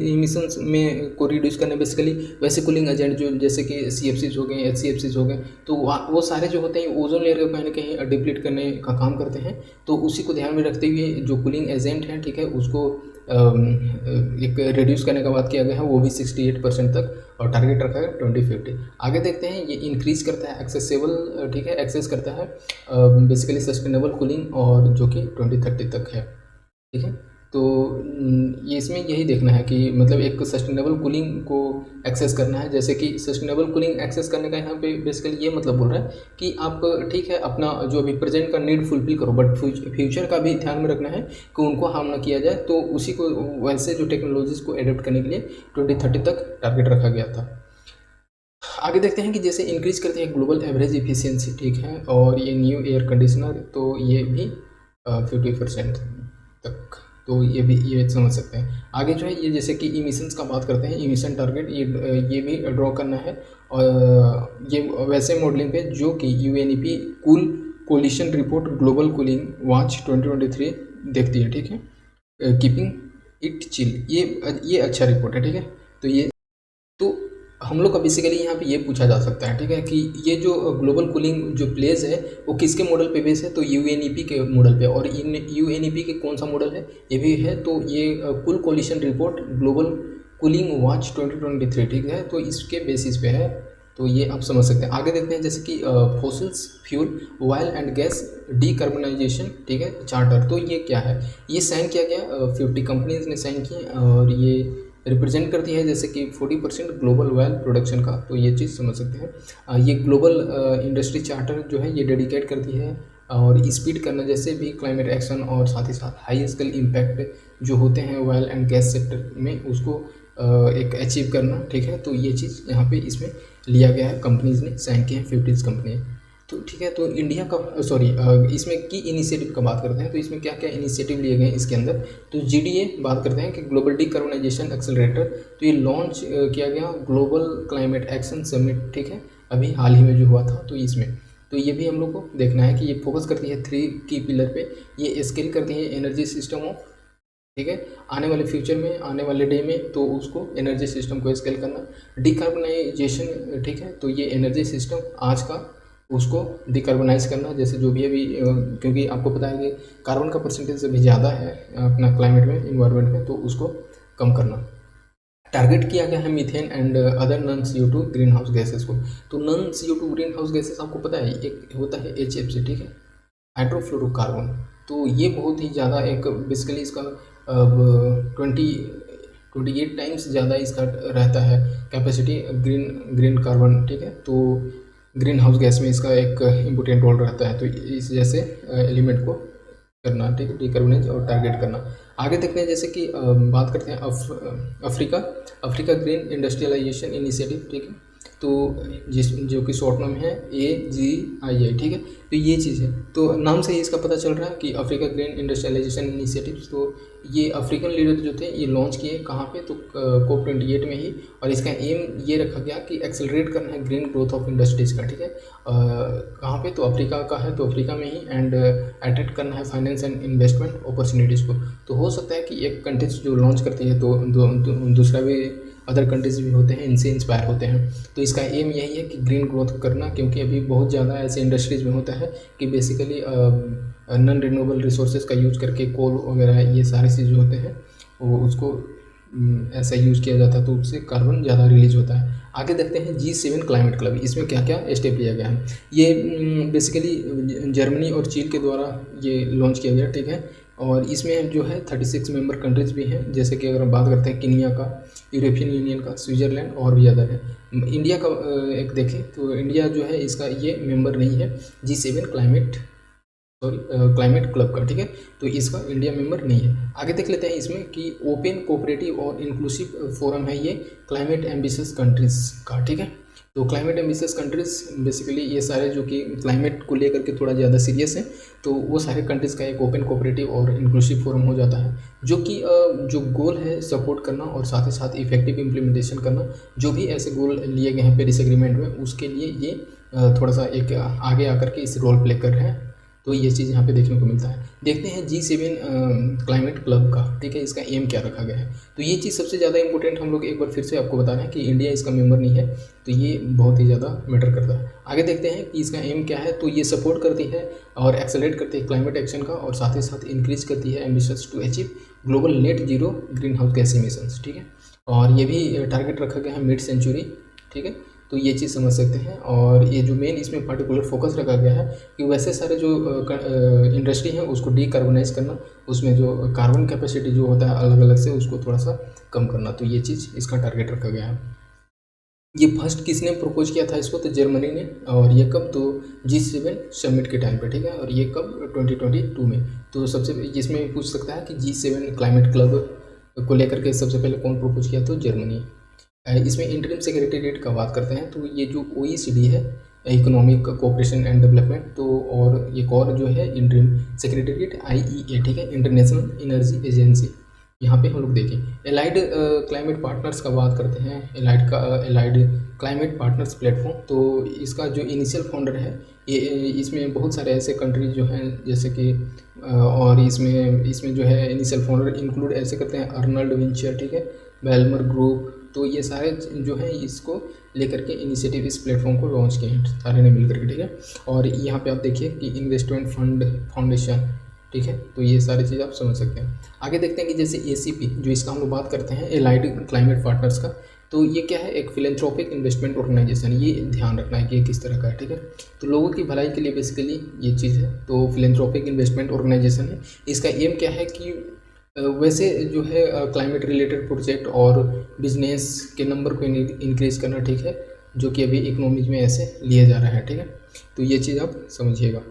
इमिशंस में को रिड्यूस करने बेसिकली वैसे कूलिंग एजेंट जो जैसे कि CFCs हो गए, HCFCs हो गए, तो वो सारे जो होते हैं ओजोन लेयर को कहीं ना कहीं डिप्लीट करने का काम करते हैं। तो उसी को ध्यान में रखते हुए जो कूलिंग एजेंट हैं, ठीक है, उसको एक रिड्यूस करने का बात किया गया है, वो भी 68% तक, और टारगेट रखा है 2050। आगे देखते हैं, ये इंक्रीज़ करता है एक्सेसिबल, ठीक है, एक्सेस करता है बेसिकली सस्टेनेबल कूलिंग, और जो कि 2030 तक है, ठीक है। तो ये इसमें यही देखना है कि मतलब एक सस्टेनेबल कूलिंग को एक्सेस करना है। जैसे कि सस्टेनेबल कूलिंग एक्सेस करने का यहाँ पे बेसिकली ये मतलब बोल रहा है कि आप ठीक है अपना जो अभी प्रेजेंट का नीड फुलफिल करो, बट फ्यूचर का भी ध्यान में रखना है कि उनको हार्म ना किया जाए। तो उसी को वैसे जो टेक्नोलॉजीज को एडेप्ट करने के लिए 2030 तक टारगेट रखा गया था। आगे देखते हैं कि जैसे इंक्रीज करते हैं ग्लोबल एवरेज इफिशियंसी, ठीक है, और ये न्यू एयर कंडीशनर, तो ये भी 50% तक, तो ये समझ सकते हैं। आगे जो है ये जैसे कि इमिशंस का बात करते हैं, इमिशन टारगेट ये भी ड्रॉ करना है, और ये वैसे मॉडलिंग पे जो कि UNEP cool coalition report global cooling watch 2023 देखती है, ठीक है, कीपिंग इट चिल, ये अच्छा रिपोर्ट है, ठीक है। तो ये तो हम लोग का बेसिकली यहाँ पे ये पूछा जा सकता है, ठीक है, कि ये जो ग्लोबल कूलिंग जो प्लेस है वो किसके मॉडल पे बेस है, तो यूएनईपी के मॉडल पे, और इन यूएनईपी के कौन सा मॉडल है ये भी है, तो ये cool coalition report global cooling watch 2023, ठीक है, तो इसके बेसिस पे है। तो ये आप समझ सकते हैं। आगे देखते हैं जैसे कि fossils fuel oil and gas decarbonisation, ठीक है, चार्टर, तो ये क्या है, ये साइन किया गया 50 कंपनीज ने साइन किए, और ये रिप्रेजेंट करती है जैसे कि 40% ग्लोबल ऑयल प्रोडक्शन का, तो ये चीज़ समझ सकते हैं। ये ग्लोबल इंडस्ट्री चार्टर जो है ये डेडिकेट करती है और स्पीड करना जैसे भी क्लाइमेट एक्शन, और साथ ही साथ हाई स्केल इम्पैक्ट जो होते हैं ऑयल एंड गैस सेक्टर में उसको एक अचीव करना, ठीक है। तो ये चीज़ यहाँ पे इसमें लिया गया है, कंपनीज ने साइन किए हैं 50 कंपनी, तो ठीक है। तो इंडिया का इसमें की इनिशिएटिव का बात करते हैं, तो इसमें क्या क्या इनिशिएटिव लिए गए हैं इसके अंदर, तो जीडीए बात करते हैं कि ग्लोबल डिकार्बनाइजेशन एक्सेलरेटर, तो ये लॉन्च किया गया ग्लोबल क्लाइमेट एक्शन समिट, ठीक है, अभी हाल ही में जो हुआ था, तो इसमें तो ये भी हम लोग को देखना है कि ये फोकस करती है 3 की पिलर पे, ये स्केल करती है एनर्जी सिस्टम ऑफ, ठीक है, आने वाले फ्यूचर में, आने वाले डे में, तो उसको एनर्जी सिस्टम को स्केल करना, डिकार्बनाइजेशन, ठीक है, तो ये एनर्जी सिस्टम आज का उसको डिकार्बनाइज करना, जैसे जो भी अभी क्योंकि आपको पता है कि कार्बन का परसेंटेज अभी ज़्यादा है अपना क्लाइमेट में, इन्वायरमेंट में, तो उसको कम करना। टारगेट किया गया है methane and other non CO2 green house gases को, तो non CO2 green house gases आपको पता है एक होता है HFC, ठीक है, हाइड्रोफ्लोरोकार्बन, तो ये बहुत ही ज़्यादा एक बेसिकली इसका 28 टाइम्स ज़्यादा इसका रहता है कैपेसिटी ग्रीन कार्बन, ठीक है, तो ग्रीन हाउस गैस में इसका एक इम्पोर्टेंट रोल रहता है, तो इस जैसे एलिमेंट को करना, ठीक है, डिकार्बनाइज और टारगेट करना। आगे देखते हैं जैसे कि बात करते हैं अफ्रीका ग्रीन इंडस्ट्रियलाइजेशन इनिशिएटिव, ठीक है, तो जो कि शॉर्ट नाम है AGII, ठीक है, तो ये चीज़ है, तो नाम से ही इसका पता चल रहा है कि अफ्रीका ग्रीन इंडस्ट्रियलाइजेशन इनिशिएटिव, तो ये अफ्रीकन लीडर जो थे ये लॉन्च किए कहाँ पे, तो COP28 में ही, और इसका एम ये रखा गया कि एक्सेलरेट करना है ग्रीन ग्रोथ ऑफ इंडस्ट्रीज़ का, ठीक है, कहाँ पे, तो अफ्रीका का है, तो अफ्रीका में ही, एंड अट्रैक्ट करना है फाइनेंस एंड इन्वेस्टमेंट अपॉर्चुनिटीज़ को। तो हो सकता है कि एक कंट्रीज जो लॉन्च करती है तो दूसरा भी अदर कंट्रीज भी होते हैं इनसे इंस्पायर होते हैं, तो इसका एम यही है कि ग्रीन ग्रोथ करना, क्योंकि अभी बहुत ज़्यादा ऐसे इंडस्ट्रीज़ में होता है कि बेसिकली नॉन रिन्यूएबल रिसोर्सेज का यूज़ करके कोल वगैरह ये सारे चीज़ होते हैं वो उसको ऐसा यूज़ किया जाता है, तो उससे कार्बन ज़्यादा रिलीज होता है। आगे देखते हैं G7 क्लाइमेट क्लब, इसमें क्या क्या स्टेप लिया गया है। ये बेसिकली जर्मनी और चीन के द्वारा ये लॉन्च किया गया, ठीक है, और इसमें जो है 36 मेंबर कंट्रीज भी हैं, जैसे कि अगर हम बात करते हैं केन्या का, यूरोपियन यूनियन का, स्विट्ज़रलैंड और भी अदर है। इंडिया का एक देखें तो इंडिया जो है इसका ये मेंबर नहीं है G7 क्लाइमेट क्लब का, ठीक है, तो इसका इंडिया मेंबर नहीं है। आगे देख लेते हैं इसमें कि ओपन कोऑपरेटिव और इंक्लूसिव फोरम है ये क्लाइमेट एम्बिशियस कंट्रीज का, ठीक है, तो क्लाइमेट एम्बिशियस कंट्रीज बेसिकली ये सारे जो कि क्लाइमेट को लेकर के थोड़ा ज़्यादा सीरियस है, तो वो सारे कंट्रीज़ का एक ओपन कोऑपरेटिव और इंक्लूसिव फोरम हो जाता है, जो कि जो गोल है सपोर्ट करना और साथ ही साथ इफेक्टिव इम्प्लीमेंटेशन करना, जो भी ऐसे गोल लिए गए हैं पेरिस एग्रीमेंट में, उसके लिए ये थोड़ा सा एक आगे आकर के इस रोल प्ले कर रहे हैं। तो ये चीज़ यहाँ पे देखने को मिलता है। देखते हैं G7 क्लाइमेट क्लब का, ठीक है, इसका एम क्या रखा गया है। तो ये चीज़ सबसे ज़्यादा इंपॉर्टेंट हम लोग एक बार फिर से आपको बता रहे हैं कि इंडिया इसका मेंबर नहीं है, तो ये बहुत ही ज़्यादा मैटर करता है। आगे देखते हैं कि इसका एम क्या है। तो ये सपोर्ट करती है और एक्सेलरेट करती है क्लाइमेट एक्शन का, और साथ ही साथ इंक्रीज करती है ambitions to achieve global net zero green house gas emissions, ठीक है। और ये भी टारगेट रखा गया है मिड सेंचुरी, ठीक है। तो ये चीज़ समझ सकते हैं। और ये जो मेन इसमें पर्टिकुलर फोकस रखा गया है कि वैसे सारे जो इंडस्ट्री है उसको डीकार्बोनाइज करना, उसमें जो कार्बन कैपेसिटी जो होता है अलग अलग से उसको थोड़ा सा कम करना, तो ये चीज़ इसका टारगेट रखा गया है। ये फर्स्ट किसने प्रपोज किया था इसको, तो जर्मनी ने। और ये कब, तो G7 समिट के टाइम पे, ठीक है। और ये कब, 2022 में। तो सबसे इसमें पूछ सकता है कि G7 क्लाइमेट क्लब को लेकर के सबसे पहले कौन प्रपोज किया, तो जर्मनी। इसमें इंटरिम सेक्रेटेरिएट का बात करते हैं, तो ये जो OECD है, इकोनॉमिक कोऑपरेशन एंड डेवलपमेंट, तो और एक और जो है इंटरिम सेक्रेटेरिएट IEA, ठीक है, इंटरनेशनल एनर्जी एजेंसी। यहाँ पे हम लोग देखें एलाइड क्लाइमेट पार्टनर्स का बात करते हैं, एलाइड क्लाइमेट पार्टनर्स प्लेटफॉर्म। तो इसका जो इनिशियल फाउंडर है, ये इसमें बहुत सारे ऐसे कंट्रीज जो हैं जैसे कि और इसमें जो है इनिशियल फाउंडर इंक्लूड ऐसे करते हैं अर्नल्ड वेंचर, ठीक है, बेलमर ग्रुप। तो ये सारे जो हैं इसको लेकर के इनिशिएटिव इस प्लेटफॉर्म को लॉन्च किए हैं सारे ने मिल करके, ठीक है। और यहाँ पे आप देखिए कि इन्वेस्टमेंट फंड फाउंडेशन, ठीक है। तो ये सारी चीज़ आप समझ सकते हैं। आगे देखते हैं कि जैसे ACP, जो इसका हम लोग बात करते हैं एलाइड क्लाइमेट पार्टनर्स का, तो ये क्या है, एक फिलेंथ्रोपिक इन्वेस्टमेंट ऑर्गेनाइजेशन। ये ध्यान रखना है कि ये किस तरह का है, ठीक है। तो लोगों की भलाई के लिए बेसिकली ये चीज़ है, तो फिलेंथ्रोपिक इन्वेस्टमेंट ऑर्गेनाइजेशन है। इसका एम क्या है कि वैसे जो है क्लाइमेट रिलेटेड प्रोजेक्ट और बिजनेस के नंबर को इंक्रीज करना, ठीक है, जो कि अभी इकोनॉमीज में ऐसे लिया जा रहा है, ठीक है। तो ये चीज़ आप समझिएगा।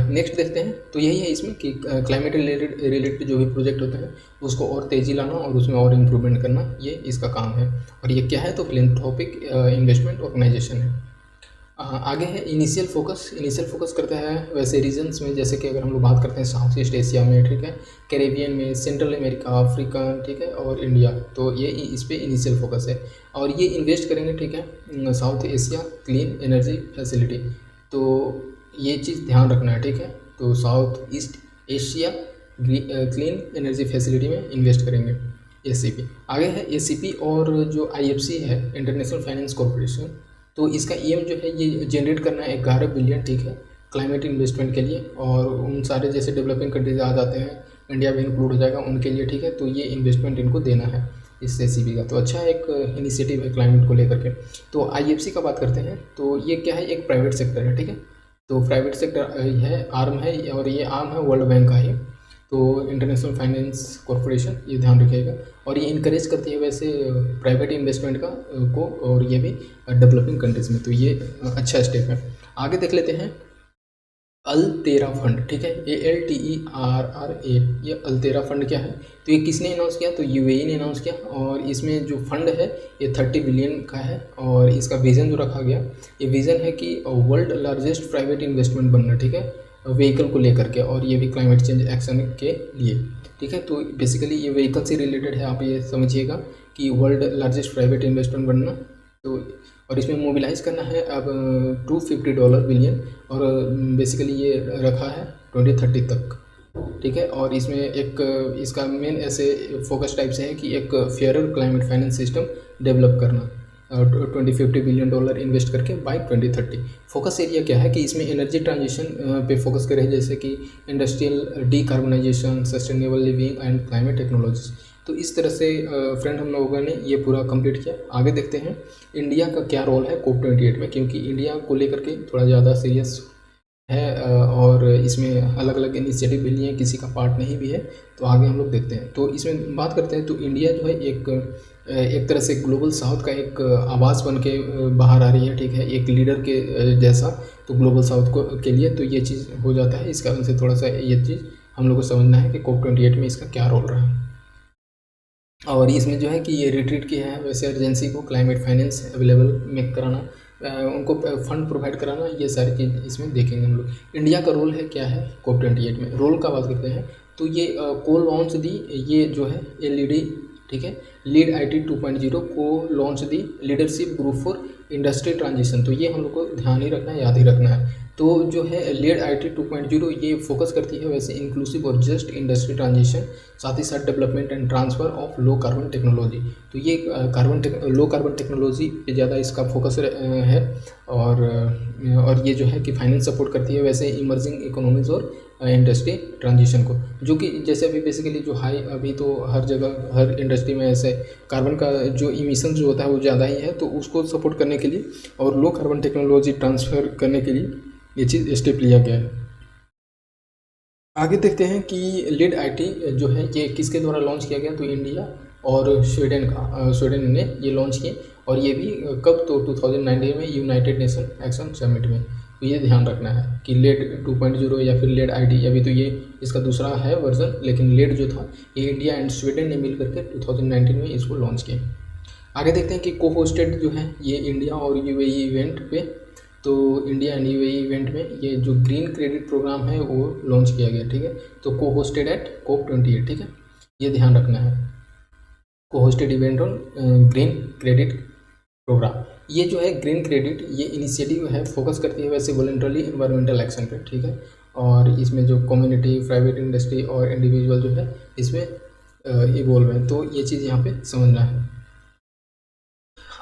नेक्स्ट देखते हैं, तो यही है इसमें कि क्लाइमेट रिलेटेड जो भी प्रोजेक्ट होते हैं उसको और तेज़ी लाना और उसमें और इम्प्रूवमेंट करना, ये इसका काम है। और ये क्या है, तो फिलेंथ्रोपिक इन्वेस्टमेंट ऑर्गेनाइजेशन है। आगे है इनिशियल फोकस करता है वैसे रीजन्स में, जैसे कि अगर हम लोग बात करते हैं साउथ ईस्ट एशिया में, ठीक है, कैरेबियन में, सेंट्रल अमेरिका, अफ्रीका, ठीक है, और इंडिया। तो ये इस पर इनिशियल फोकस है और ये इन्वेस्ट करेंगे, ठीक है, south Asia clean energy facility. तो ये चीज़ ध्यान रखना है, ठीक है। तो south east Asia clean energy facility में इन्वेस्ट करेंगे ACP। आगे है ACP और जो IFC है, इंटरनेशनल फाइनेंस कॉरपोरेशन। तो इसका एम जो है ये जनरेट करना है 11 बिलियन, ठीक है, क्लाइमेट इन्वेस्टमेंट के लिए। और उन सारे जैसे डेवलपिंग कंट्रीज आ जाते हैं, इंडिया भी इंक्लूड हो जाएगा उनके लिए, ठीक है। तो ये इन्वेस्टमेंट इनको देना है इस ACP का। तो अच्छा एक इनिशिएटिव है क्लाइमेट को लेकर के। तो IFC का बात करते हैं, तो ये क्या है, एक प्राइवेट सेक्टर है, ठीक है। तो प्राइवेट सेक्टर है, आर्म है, और ये आर्म है वर्ल्ड बैंक का ही। तो इंटरनेशनल फाइनेंस कॉरपोरेशन, ये ध्यान रखिएगा। और ये इनकरेज करती है वैसे प्राइवेट इन्वेस्टमेंट का को, और ये भी डेवलपिंग कंट्रीज़ में। तो ये अच्छा स्टेप है। आगे देख लेते हैं अल्तेरा फंड, ठीक है, ALTERRA। ये अल्तेरा फंड क्या है, तो ये किसने अनाउंस किया, तो UAE ने अनाउंस किया। और इसमें जो फंड है ये 30 बिलियन का है। और इसका विज़न जो रखा गया, ये विज़न है कि वर्ल्ड लार्जेस्ट प्राइवेट इन्वेस्टमेंट बनना, ठीक है, व्हीकल को लेकर के, और ये भी क्लाइमेट चेंज एक्शन के लिए, ठीक है। तो बेसिकली ये व्हीकल से रिलेटेड है, आप ये समझिएगा कि वर्ल्ड लार्जेस्ट प्राइवेट इन्वेस्टमेंट बनना। तो और इसमें मोबिलाइज करना है अब $250 बिलियन, और बेसिकली ये रखा है 2030 तक, ठीक है। और इसमें एक इसका मेन ऐसे फोकस टाइप से है कि एक fairer climate finance system develop करना, $20-50 बिलियन इन्वेस्ट करके बाय 2030। फोकस एरिया क्या है कि इसमें एनर्जी ट्रांजिशन पे फोकस करें, जैसे कि industrial decarbonisation, sustainable living and climate technologies. तो इस तरह से फ्रेंड हम लोगों ने ये पूरा कंप्लीट किया। आगे देखते हैं इंडिया का क्या रोल है COP28 में, क्योंकि इंडिया को लेकर के थोड़ा ज़्यादा सीरियस है और इसमें अलग अलग इनिशिएटिव भी लिए हैं, किसी का पार्ट नहीं भी है। तो आगे हम लोग देखते हैं। तो इसमें बात करते हैं, तो इंडिया जो है एक तरह से ग्लोबल साउथ का एक आवाज़ बन के बाहर आ रही है, ठीक है, एक लीडर के जैसा। तो ग्लोबल साउथ को के लिए तो ये चीज़ हो जाता है। इस कारण से थोड़ा सा ये चीज़ हम लोग को समझना है कि COP28 में इसका क्या रोल रहा है। और इसमें जो है कि ये रिट्रीट किया है वैसे एजेंसी को क्लाइमेट फाइनेंस अवेलेबल मेक कराना, उनको फंड प्रोवाइड कराना, ये सारी चीज़ इसमें देखेंगे हम लोग। इंडिया का रोल है क्या है COP28 में, रोल का बात करते हैं। तो ये को लॉन्च दी, ये जो है LED ठीक है। लीड IT 2.0 को launch the leadership group for industry transition, तो ये हम लोग को ध्यान ही रखना है, याद ही रखना है। तो जो है लीड IT 2.0 ये फोकस करती है वैसे इंक्लूसिव और जस्ट इंडस्ट्री ट्रांजिशन, साथ ही साथ development and transfer of low carbon technology. तो ये लो कार्बन टेक्नोलॉजी पे ज़्यादा इसका फोकस है। और ये जो है कि फाइनेंस सपोर्ट करती है वैसे इमर्जिंग इकोनॉमीज़ और इंडस्ट्री ट्रांजिशन को, जो कि जैसे अभी बेसिकली जो हाई अभी तो हर जगह हर इंडस्ट्री में ऐसे कार्बन का जो इमिशन जो होता है वो ज़्यादा ही है, तो उसको सपोर्ट करने के लिए और लो कार्बन टेक्नोलॉजी ट्रांसफ़र करने के लिए ये चीज़ स्टेप लिया गया है। आगे देखते हैं कि लीड IT जो है ये किसके द्वारा लॉन्च किया गया, तो इंडिया और स्वीडन ने ये लॉन्च किए, और ये भी कब, तो 2019 में यूनाइटेड नेशन एक्शन समिट में। तो ये ध्यान रखना है कि लेड 2.0 या फिर लीड IT, अभी तो ये इसका दूसरा है वर्जन, लेकिन लेड जो था ये इंडिया एंड स्वीडन ने मिल करके 2019 में इसको लॉन्च किया। आगे देखते हैं कि को होस्टेड जो है ये इंडिया और UAE इवेंट पे, तो इंडिया एंड UAE इवेंट में ये जो ग्रीन क्रेडिट प्रोग्राम है वो लॉन्च किया गया, ठीक है। तो को होस्टेड एट COP28, ठीक है, ये ध्यान रखना है। Cohosted event on green credit programme, ये जो है ग्रीन क्रेडिट ये इनिशिएटिव है, फोकस करती है वैसे वॉलंटरी इन्वायरमेंटल एक्शन पे, ठीक है। और इसमें जो कम्युनिटी, प्राइवेट इंडस्ट्री और इंडिविजुअल जो है इसमें इवॉल्व है, तो ये चीज़ यहाँ पे समझना है।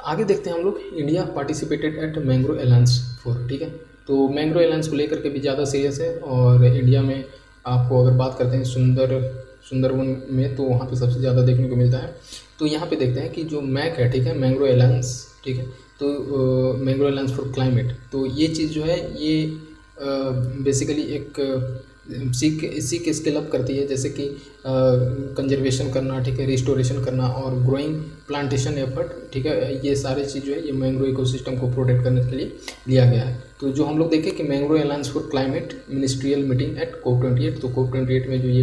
आगे देखते हैं हम लोग, India participated at mangrove alliance 4, ठीक है। तो मैंग्रो अलायंस को लेकर के भी ज़्यादा सीरियस है, और इंडिया में आपको अगर बात करते हैं सुंदरवन में, तो वहाँ पे सबसे ज़्यादा देखने को मिलता है। तो यहाँ पे देखते हैं कि जो मैक है, ठीक है, मैंग्रो अलायंस, ठीक है, तो मैंग्रो अलायंस फॉर क्लाइमेट, तो ये चीज़ जो है ये बेसिकली एक सीख स्केल अप करती है, जैसे कि कंजर्वेशन करना, ठीक है, रिस्टोरेशन करना और ग्रोइंग प्लांटेशन एफर्ट, ठीक है, ये सारे चीज़ जो है ये मैंग्रो इकोसिस्टम को प्रोटेक्ट करने के लिए लिया गया है। तो जो हम लोग देखें कि mangrove alliance for climate ministerial meeting at COP28, तो COP28 में जो ये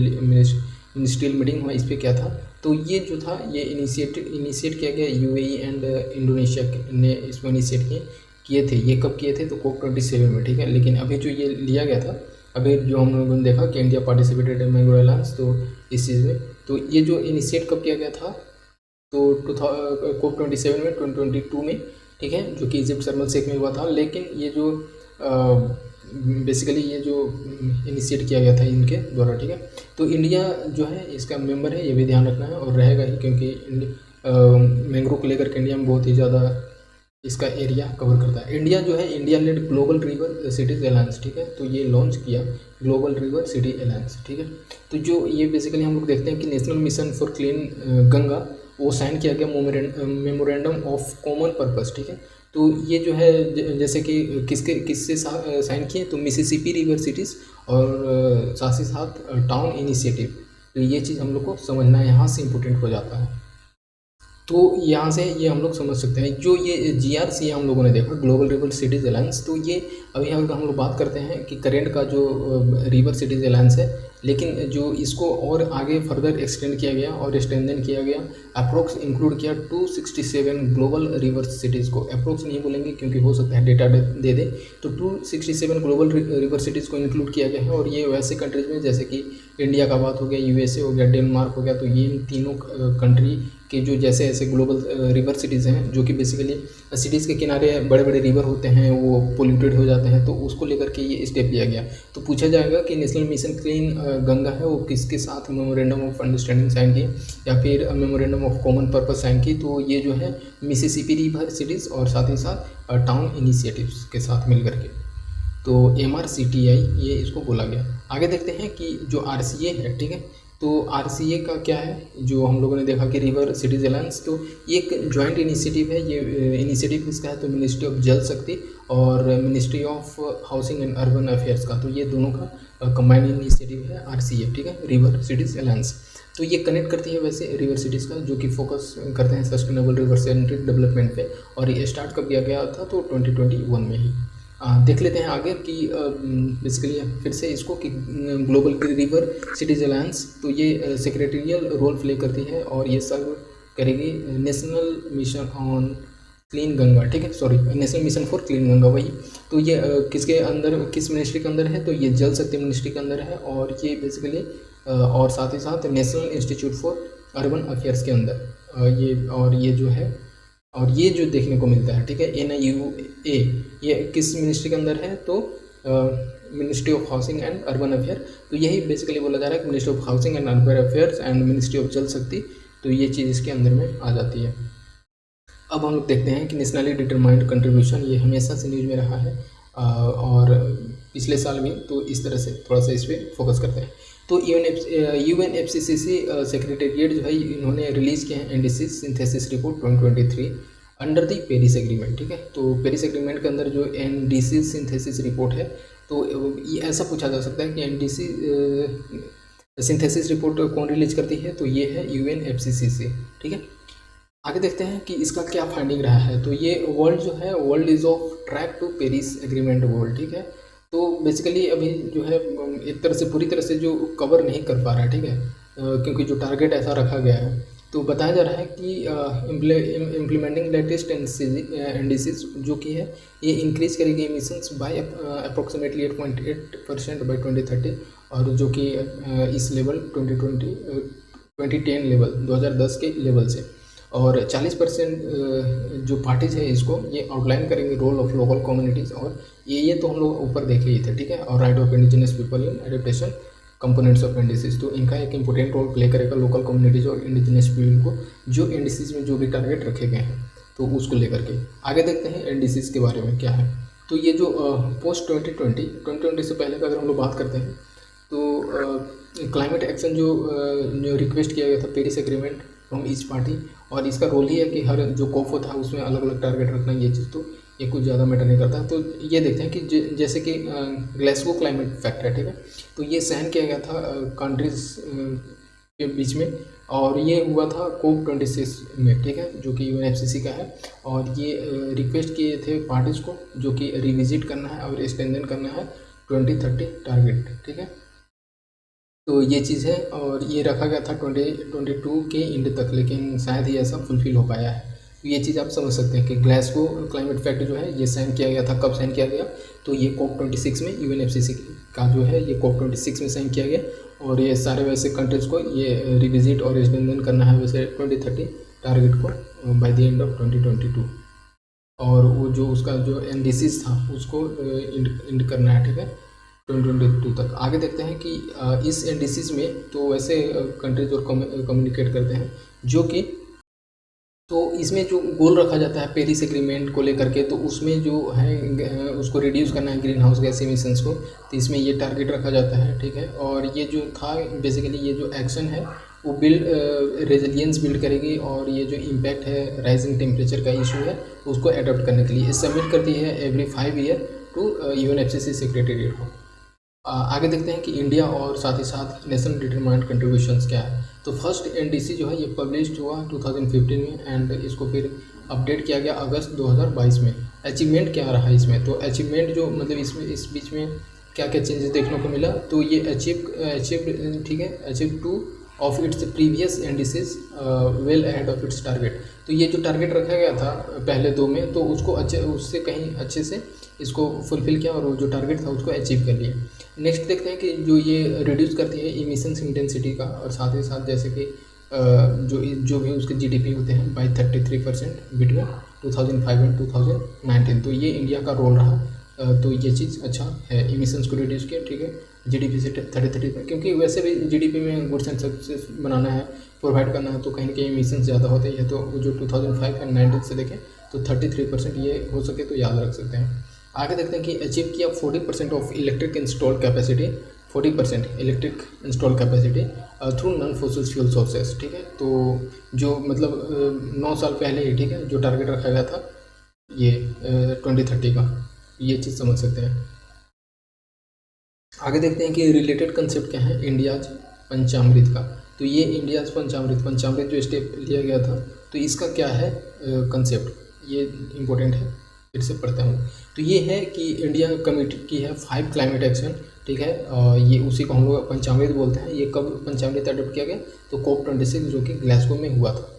मिनिस्ट्रियल मीटिंग हुआ इस पर क्या था, तो ये जो था ये इनिशिएट किया गया UAE एंड इंडोनेशिया ने इसको इनिशिएट किए थे। ये कब किए थे, तो COP27 में, ठीक है। लेकिन अभी जो ये लिया गया था, अभी जो हम लोगों ने देखा कि India participated in mangrove alliance, तो इस चीज़ में, तो ये जो इनिशिएट कब किया गया था, तो COP27 में 2022 में, ठीक है, जो कि इजिप्ट शर्म शेख में हुआ था। लेकिन ये जो बेसिकली ये जो इनिशिएट किया गया था इनके द्वारा, ठीक है। तो इंडिया जो है इसका मेंबर है, ये भी ध्यान रखना है, और रहेगा ही, क्योंकि मैंग्रो को लेकर के इंडिया में बहुत ही ज़्यादा इसका एरिया कवर करता है। इंडिया जो है India lead global river cities alliance, ठीक है, तो ये लॉन्च किया ग्लोबल रिवर सिटी अलायंस, ठीक है। तो जो ये बेसिकली हम लोग देखते हैं कि national mission for clean Ganga वो साइन किया गया मेमोरेंडम ऑफ कॉमन पर्पस, ठीक है। तो ये जो है जैसे कि किससे साइन किए, तो मिसिसिपी रिवर सिटीज़ और साथ ही साथ टाउन इनिशिएटिव, तो ये चीज़ हम लोग को समझना है, यहाँ से इम्पोर्टेंट हो जाता है। तो यहाँ से ये हम लोग समझ सकते हैं, जो ये GRC हम लोगों ने देखा ग्लोबल रिवर सिटीज़ अलायंस, तो ये अभी अगर हम लोग बात करते हैं कि करेंट का जो रिवर सिटीज़ अलायंस है, लेकिन जो इसको और आगे फर्दर एक्सटेंड किया गया और स्ट्रेंथन किया गया, अप्रोक्स इंक्लूड किया 267 ग्लोबल रिवर सिटीज़ को, अप्रोक्स नहीं बोलेंगे क्योंकि हो सकता है डेटा दे दे, तो 267 ग्लोबल रिवर सिटीज़ को इंक्लूड किया गया है। और ये वैसे कंट्रीज़ में जैसे कि इंडिया का बात हो गया, USA हो गया, डेनमार्क हो गया, तो ये इन तीनों कंट्री के जो जैसे ऐसे ग्लोबल रिवर सिटीज़ हैं, जो कि बेसिकली सिटीज़ के किनारे बड़े बड़े रिवर होते हैं, वो पोल्यूटेड हो जाते हैं, तो उसको लेकर के ये स्टेप लिया गया। तो पूछा जाएगा कि नेशनल मिशन क्लीन गंगा है वो किसके साथ मेमोरेंडम ऑफ अंडरस्टैंडिंग साइन की, या फिर memorandum of common purpose sign की, तो ये जो है मिसिसिपी रिवर सिटीज़ और साथ ही साथ टाउन इनिशिएटिव्स के साथ मिल करके, तो MRCTI ये इसको बोला गया। आगे देखते हैं कि जो RCA है, ठीक है, तो RCA का क्या है, जो हम लोगों ने देखा कि रिवर सिटीज़ अलायंस, तो ये एक जॉइंट इनिशिएटिव है। ये इनिशिएटिव किसका है, तो मिनिस्ट्री ऑफ जल शक्ति और ministry of housing and urban affairs का, तो ये दोनों का कंबाइंड इनिशिएटिव है RCA, ठीक है, रिवर सिटीज़ अलायंस। तो ये कनेक्ट करती है वैसे रिवर सिटीज़ का, जो कि फोकस करते हैं सस्टेनेबल रिवर सेंट्रिक डेवलपमेंट पे, और ये स्टार्ट कब किया गया था, तो 2021 में ही। देख लेते हैं आगे कि बेसिकली फिर से इसको कि ग्लोबल रिवर सिटीज़ अलायंस, तो ये सेक्रेटरियल रोल प्ले करती है, और ये सर्व करेगी national mission on clean Ganga, ठीक है, sorry, national mission for clean Ganga, वही। तो ये किसके अंदर, किस मिनिस्ट्री के अंदर है, तो ये जल शक्ति मिनिस्ट्री के अंदर है, और ये बेसिकली और साथ ही साथ national institute for urban affairs के अंदर ये जो है और ये जो देखने को मिलता है, ठीक है, NIUA, ये किस मिनिस्ट्री के अंदर है, तो ministry of housing and urban affair. तो यही बेसिकली बोला जा रहा है कि ministry of housing and urban affairs and ministry of जल शक्ति, तो ये चीज़ इसके अंदर में आ जाती है। अब हम लोग देखते हैं कि नेशनली डिटरमाइंड कंट्रीब्यूशन, ये हमेशा से न्यूज़ में रहा है और पिछले साल भी, तो इस तरह से थोड़ा सा इस पर फोकस करते हैं। तो UNFCCC सेक्रेटेरिएट जो है, इन्होंने रिलीज़ किया है NDC synthesis report 2023 under the Paris agreement, ठीक है। तो पेरिस एग्रीमेंट के अंदर जो NDC सिंथेसिस रिपोर्ट है, तो ये ऐसा पूछा जा सकता है कि NDC सिंथेसिस रिपोर्ट कौन रिलीज करती है, तो ये है UNFCCC, ठीक है। आगे देखते हैं कि इसका क्या फाइंडिंग रहा है। तो ये वर्ल्ड जो है, world is off track to Paris agreement world, ठीक है। तो बेसिकली अभी जो है एक तरह से पूरी तरह से जो कवर नहीं कर पा रहा है, ठीक है, क्योंकि जो टारगेट ऐसा रखा गया है। तो बताया जा रहा है कि इम्प्लीमेंटिंग लेटेस्ट NDCs जो कि है, ये इंक्रीज करेगी एमिशंस बाय अप्रोक्सीमेटली 8.8% बाई 2030, और जो कि इस लेवल 2010 लेवल 2010 के लेवल से, और 40% जो पार्टीज है इसको ये आउटलाइन करेंगे रोल ऑफ लोकल कम्युनिटीज़, और ये तो हम लोग ऊपर देखे ही थे, ठीक है। और right of indigenous people in adaptation components of NDCs, तो इनका एक इंपॉर्टेंट रोल प्ले करेगा लोकल कम्युनिटीज़ और इंडिजिनस पीपल को, जो NDCs में जो भी टारगेट रखे गए हैं, तो उसको लेकर के आगे देखते हैं NDCs के बारे में क्या है। तो ये जो पोस्ट 2020 से पहले का अगर हम लोग बात करते हैं, तो क्लाइमेट एक्शन जो रिक्वेस्ट किया गया था Paris agreement from each party, और इसका रोल ही है कि हर जो कॉप होता है उसमें अलग अलग टारगेट रखना, ये चीज़ तो ये कुछ ज़्यादा मैटर नहीं करता। तो ये देखते हैं कि जैसे कि ग्लासगो क्लाइमेट फैक्ट है, ठीक है, तो ये साइन किया गया था कंट्रीज के बीच में, और ये हुआ था COP26 में, ठीक है, जो कि UNFCCC का है। और ये रिक्वेस्ट किए थे पार्टीज़ को, जो कि रिविजिट करना है और स्ट्रेंथन करना है 2030 टारगेट, ठीक है। तो ये चीज़ है, और ये रखा गया था 2022 के एंड तक, लेकिन शायद ही ऐसा फुलफिल हो पाया है। तो ये चीज़ आप समझ सकते हैं कि ग्लासगो क्लाइमेट फैक्ट जो है ये साइन किया गया था, कब साइन किया गया, तो ये COP26 में UNFCCC का जो है ये COP26 में साइन किया गया, और ये सारे वैसे कंट्रीज़ को ये रिविजिट और स्ट्रेंथन करना है वैसे 2030 टारगेट को बाय द एंड ऑफ 2022, और वो जो उसका जो NDCs था उसको इंड करना है, ठीक है, 2022 तक। आगे देखते हैं कि इस NDCs में तो वैसे कंट्रीज और कम्युनिकेट करते हैं, जो कि तो इसमें जो गोल रखा जाता है पेरिस एग्रीमेंट को लेकर के, तो उसमें जो है उसको रिड्यूस करना है ग्रीन हाउस गैस एमिशंस को, तो इसमें ये टारगेट रखा जाता है, ठीक है। और ये जो था बेसिकली ये जो एक्शन है वो रेजिलियंस बिल्ड करेगी, और ये जो इम्पैक्ट है राइजिंग टेम्परेचर का इशू है उसको अडॉप्ट करने के लिए सबमिट करती है every 5 year to UNFCCC secretariat को। आगे देखते हैं कि इंडिया और साथ ही साथ नेशनल डिटरमाइंड कंट्रीब्यूशंस क्या है। तो फर्स्ट NDC जो है ये पब्लिश्ड हुआ 2015 में, एंड इसको फिर अपडेट किया गया अगस्त 2022 में। अचीवमेंट क्या रहा इसमें, तो अचीवमेंट जो मतलब इसमें इस बीच में क्या क्या चेंजेस देखने को मिला, तो ये अचीव ठीक है, achieve two of its previous NDCs well ahead of its target. तो ये जो टारगेट रखा गया था पहले 2 में, तो उसको उससे कहीं अच्छे से इसको फुलफिल किया, और वो जो टारगेट था उसको अचीव कर लिया। नेक्स्ट देखते हैं कि जो ये रिड्यूस करती है इमिशंस इंटेंसिटी का, और साथ ही साथ जैसे कि जो भी उसके GDP होते हैं बाई 33% बिटवीन 2005 एंड 2019, तो ये इंडिया का रोल रहा। तो ये चीज़ अच्छा है, इमिशंस को रिड्यूस किया, ठीक है, GDP से 33%, क्योंकि वैसे भी GDP में गुड्स एंड सर्विसेज बनाना है, प्रोवाइड करना है, तो कहीं ना कहीं इमिशंस ज़्यादा होते हैं। तो जो 2005 एंड 19 से देखें तो 33% ये हो सके तो याद रख सकते हैं। आगे देखते हैं कि अचीव किया 40% of electric installed capacity, 40% electric install capacity through non fossil fuel sources, ठीक है। तो जो मतलब 9 साल पहले ही, ठीक है, जो टारगेट रखा गया था ये 2030 का, ये चीज़ समझ सकते हैं। आगे देखते हैं कि रिलेटेड कंसेप्ट क्या है इंडियाज पंचामृत का। तो ये इंडियाज पंचामृत जो स्टेप लिया गया था, तो इसका क्या है कंसेप्ट, ये इम्पोर्टेंट है, फिर से पढ़ता हूँ। तो ये है कि इंडिया कमिटी की है 5 क्लाइमेट एक्शन, ठीक है, ये उसी को हम लोग पंचामृत बोलते हैं। ये कब पंचामृत अडॉप्ट किया गया, तो COP26 जो कि ग्लासगो में हुआ था।